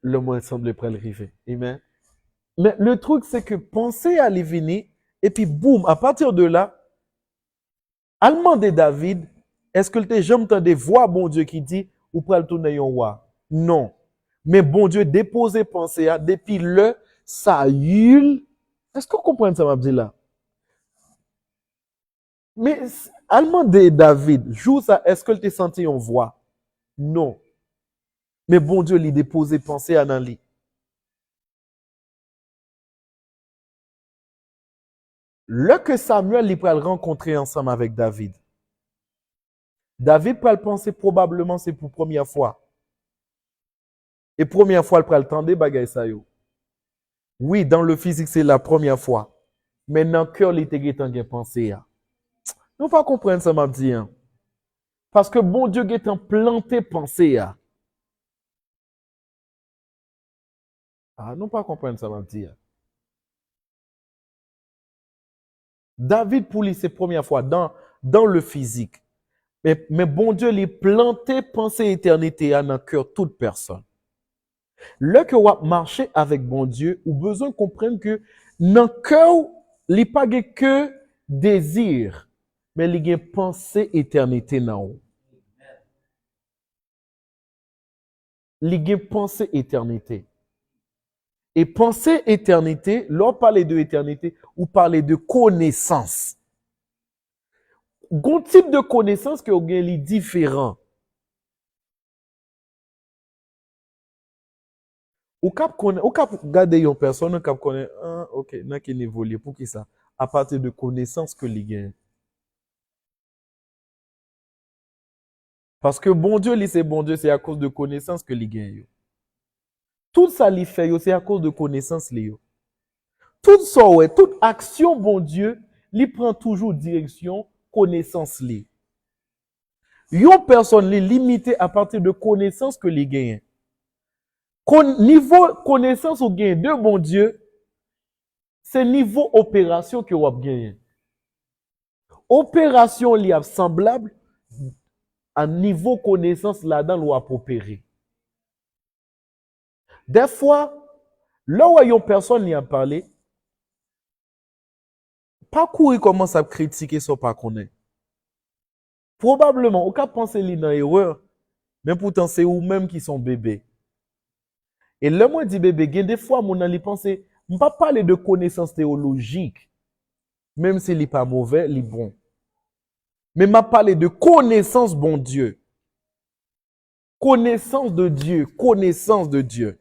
Speaker 1: Le mot semble près le river. Amen. Mais le truc, c'est que penser à l'Ivini, et puis boum, à partir de là, à demander David, est-ce que tu jamais entendu voir bon Dieu qui dit, ou pour le tourner un roi? Non. Mais bon Dieu déposer penser à, depuis le, Saül. Est-ce que vous comprenez ça, m'a dit là? Mais, allemand de David, joue ça, est-ce que tu senti une voix? Non. Mais bon Dieu, lui déposer penser à Nali. Là que Samuel, il peut le rencontrer ensemble avec David. David peut le penser probablement c'est pour première fois. Et première fois, il peut le tendre bagay sa yo. Oui, dans le physique, c'est la première fois. Mais dans le cœur, il était en pensé. Nous pas comprendre ça, m'a dit. Hein. Parce que bon Dieu est en planté pensée. Ah, nous pas comprendre ça, m'a dit. David, pour lui, c'est la première fois dans le physique. Mais bon Dieu, il planté pensée éternité dans le cœur de toute personne. Le que vous marcher avec bon Dieu, vous avez besoin de comprendre que dans le cœur, il n'y a pas que désir, mais il y a pensée éternité dans vous. Il y a pensée éternité. Et pensée éternité, lorsqu'on parle de éternité, ou parler de connaissance. Un type de connaissance qui est différent. Ou cap garder une personne, cap connaît, ah, ok, n'a qu'un évolué. Pour qui ça? À partir de connaissances que les gagne. Parce que bon Dieu, c'est bon Dieu, c'est à cause de connaissances que les gagne. Tout ça, il fait, c'est à cause de connaissances. Tout ça, ouais, toute action, bon Dieu, il prend toujours direction, connaissance. Une personne est limitée à partir de connaissances que les gagne. Niveau connaissance ou gain de bon Dieu, c'est niveau opération que vous avez gagné. Opération li a semblable à niveau connaissance là-dedans vous avez opéré. Des fois, là où une personne y a parlé, pas courir commence à critiquer ça pas connaît. Probablement, au cas penser li dans erreur, mais pourtant c'est vous-même qui sont bébés. Et là moi dit bébé, des fois mon ali penser, on pas parler de connaissances théologiques, même si li pas mauvais, li bon. Mais m'a parlé de connaissance bon Dieu. Connaissance de Dieu, connaissance de Dieu.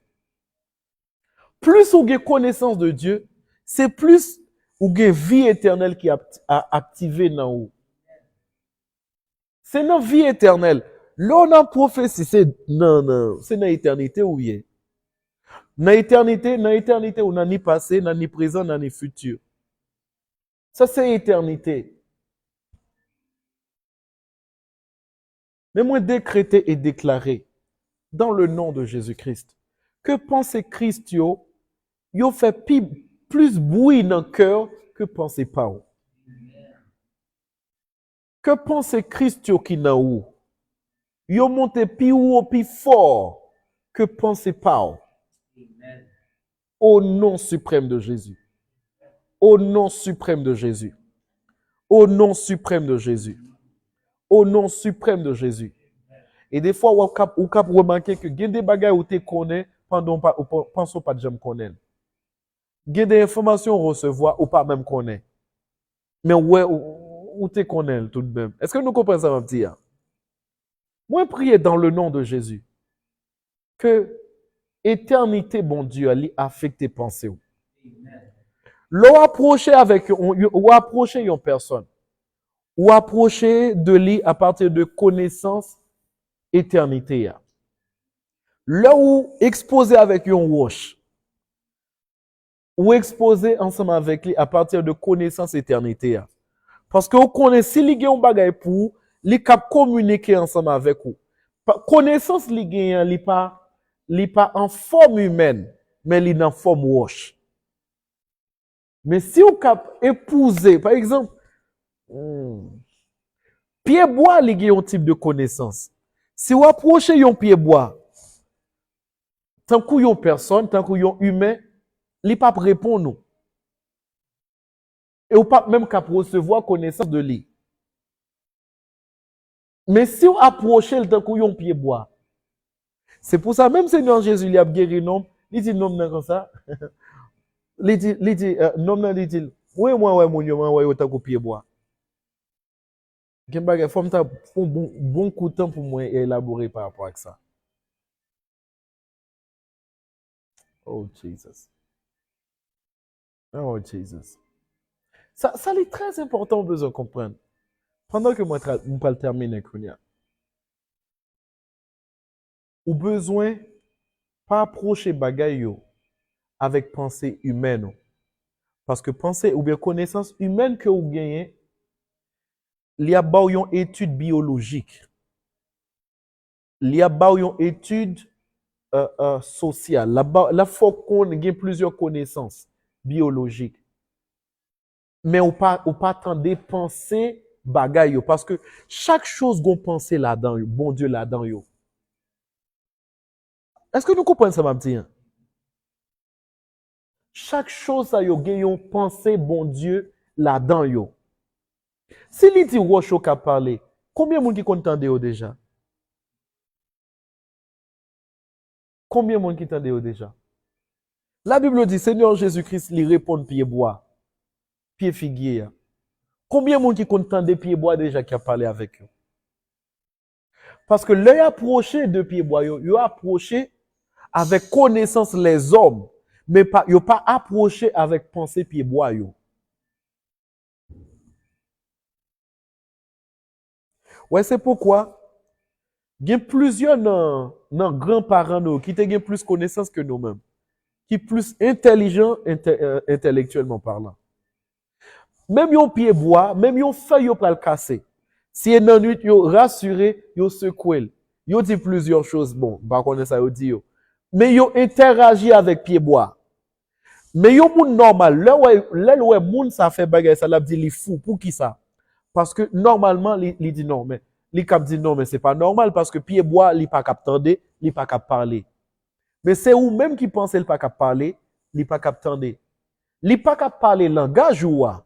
Speaker 1: Plus vous avez connaissance de Dieu, c'est plus vous avez vie éternelle qui a activé dans vous. C'est notre vie éternelle. Là, on a prophétie, c'est non, c'est dans l'éternité où il est. Dans l'éternité, on a ni passé, on a ni présent, on a ni futur. Ça, c'est éternité. Mais moi, décréter et déclarer dans le nom de Jésus-Christ que penser Christ yo fait plus bruit dans le cœur que penser pas. Que penser Christ yo qui n'a ou yo monte plus haut, plus fort que penser pas. Au nom suprême de Jésus. Au nom suprême de Jésus. Au nom suprême de Jésus. Au nom suprême de Jésus. Et des fois, vous cap remarquer que il y a des bagages où tu connais pendant pas pensons pas de jamais connaître. Il y a des informations recevoir ou pas même connaître. Mais ouais, où tu connais tout de même. Est-ce que nous comprenons ça, mon petit? Moi, prier dans le nom de Jésus que éternité, bon Dieu, allait affecter tes pensées. L'on approcher avec, ou approcher une personne, ou approcher de lui à partir de connaissances éternité. Là où exposer avec une roche, ou exposer ensemble avec lui à partir de connaissances éternité. Parce que vous connaissez, si vous avez un bagage pour, vous cap communiquer ensemble avec vous. Connaissance, vous avez pas en forme humaine, mais il est en forme roche. Mais si vous cap épouser, par exemple, pied bois, il y a un type de connaissance. Si vous approchez un pied bois, tant que yon personne, tant que yon humain, li pas répondre nous. Et ou pas même qu'à recevoir connaissance de lui. Mais si vous approchez le tant que yon pied bois, c'est pour ça même Seigneur Jésus il a guéri l'homme, il dit non comme ça. Il dit non il dit ouais moi mon yo ouais tant que pied bois. Il faut un bon coup de temps pour moi élaborer par rapport à ça. Oh Jesus. Oh Jesus. Ça est très important, on besoin de comprendre. Pendant que moi, je ne pas le terminer, ou besoin pas approcher bagaille avec pensée humaine. Parce que pensée ou bien connaissance humaine que vous gagnez, il y a une étude biologique. Il y a une étude sociale. Là, faut qu'on ait plusieurs connaissances biologiques. Mais on pas attendre penser bagaille parce que chaque chose qu'on pense là-dedans, bon Dieu là-dedans yo. Est-ce que nous comprenons ça, ma petite? Chaque chose ça yo gagne penser bon Dieu là-dedans yo. Si il dit roche qu'a parlé, combien de monde qui t'entendait déjà? Combien de monde qui t'entendait déjà? La Bible dit Seigneur Jésus-Christ lui répond pied bois, pied figuier. Combien de monde qui t'entendait pied bois déjà qui a parlé avec eux? Parce que l'œil approché de pied bois, il a approché avec connaissance les hommes, mais pas, il pas approché avec pensée pied bois. Ouais, c'est pourquoi il y a plusieurs grands-parents qui ont plus connaissance que nous-mêmes, qui sont plus intelligents intellectuellement parlant. Même yon pied bois, même yon feuille pour le casser. Si yon nan nuit, yon rassuré, yon secoué. Yon dit plusieurs choses. Bon, par contre, ça yon dit yo. Mais yon interagit avec pied bois. Mais yon moun normal, là où moun ça fait bagay, ça l'a dit li fou. Pour qui ça? Parce que normalement, li dit non, mais li cap dit non, mais c'est pas normal parce que pied bois, li pas cap tande, li pas cap parler. Mais c'est ou même qui pense il pas cap parler, li pas cap tande. Li pas cap parler langage ou a.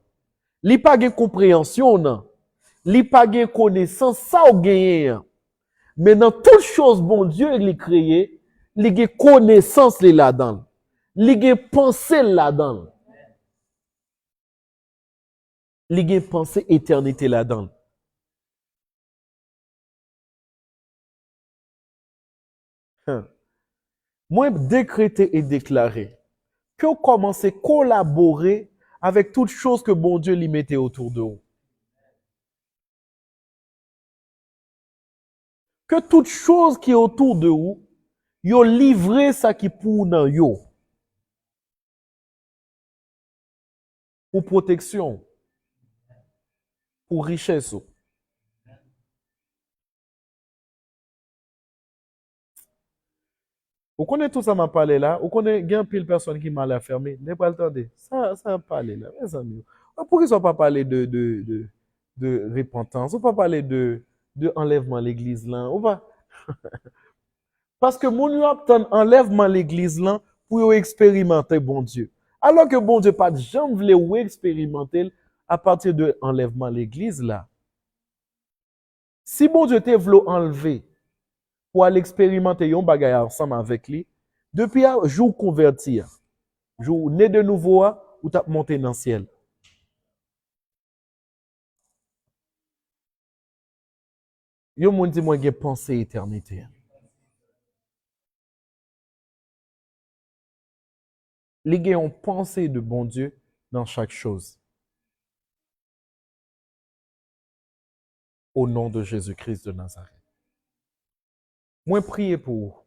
Speaker 1: Li pa gen compréhension nan. Li pa gen connaissance ça ou gen. Mais dans toute chose bon Dieu il créé, li gen connaissance là-dedans. Li gen pensée là-dedans. Li gen pensée éternité là-dedans. Moi décréter et déclarer que vous commencez à collaborer avec toutes choses que bon Dieu lui mettait autour de vous. Que toute chose qui est autour de vous, yo livré ça qui pour nan yo. Pour protection, pour richesse. Vous connaissez tout ça, m'a parlé là. Vous connaissez, il y a pile personne qui m'a la fermé. N'est pas le temps de. Ça a parlé là, mes amis. Pourquoi ils ne pas parler de repentance? On ne pas parler de enlèvement à l'église là. On va. Parce que mon yo obtient enlèvement à l'église là pour expérimenter bon Dieu. Alors que bon Dieu pas jamais voulu ou expérimenter à partir de enlèvement à l'église là. Si bon Dieu te voulu enlever pour aller expérimenter un bagage ensemble avec lui, depuis un jour converti, jour né de nouveau, ou t'as monté dans le ciel. Yo moun dit moi j'ai pensé éternité. Les gars ont pensé de bon Dieu dans chaque chose. Au nom de Jésus-Christ de Nazareth. Moi prier pour.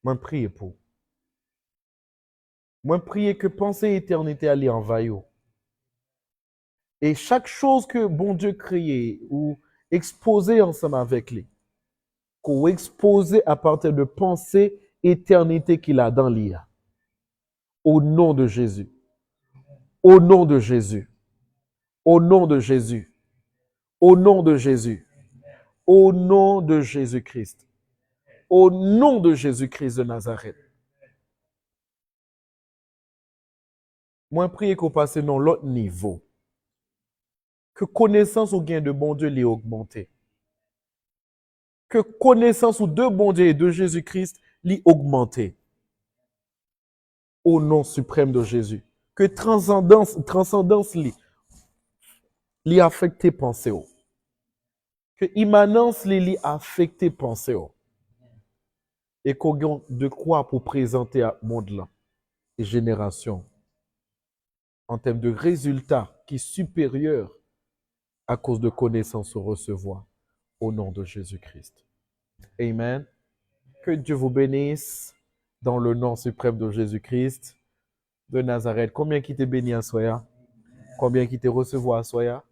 Speaker 1: Moi prier pour. Moi prier que pensée éternité allait envahir. Et chaque chose que bon Dieu créé ou exposé ensemble avec lui, qu'on exposé à partir de pensée éternité qu'il a dans l'IA. Au nom de Jésus. Au nom de Jésus. Au nom de Jésus. Au nom de Jésus. Au nom de Jésus-Christ. Au nom de Jésus-Christ de Nazareth. Moi, prier qu'on passe dans l'autre niveau. Que connaissance ou gain de bon Dieu l'ait augmenté. Que connaissance ou de bon Dieu et de Jésus-Christ l'ait augmenté. Au nom suprême de Jésus. Que transcendance l'ait affecté pensée. Que immanence l'ait affecté pensée. Et qu'on gagne de quoi pour présenter à monde là et génération en termes de résultats qui est supérieur à cause de connaissances au recevoir au nom de Jésus-Christ. Amen. Que Dieu vous bénisse dans le nom suprême de Jésus-Christ de Nazareth. Combien qui t'est béni à Soya? Combien qui t'est recevoir à Soya?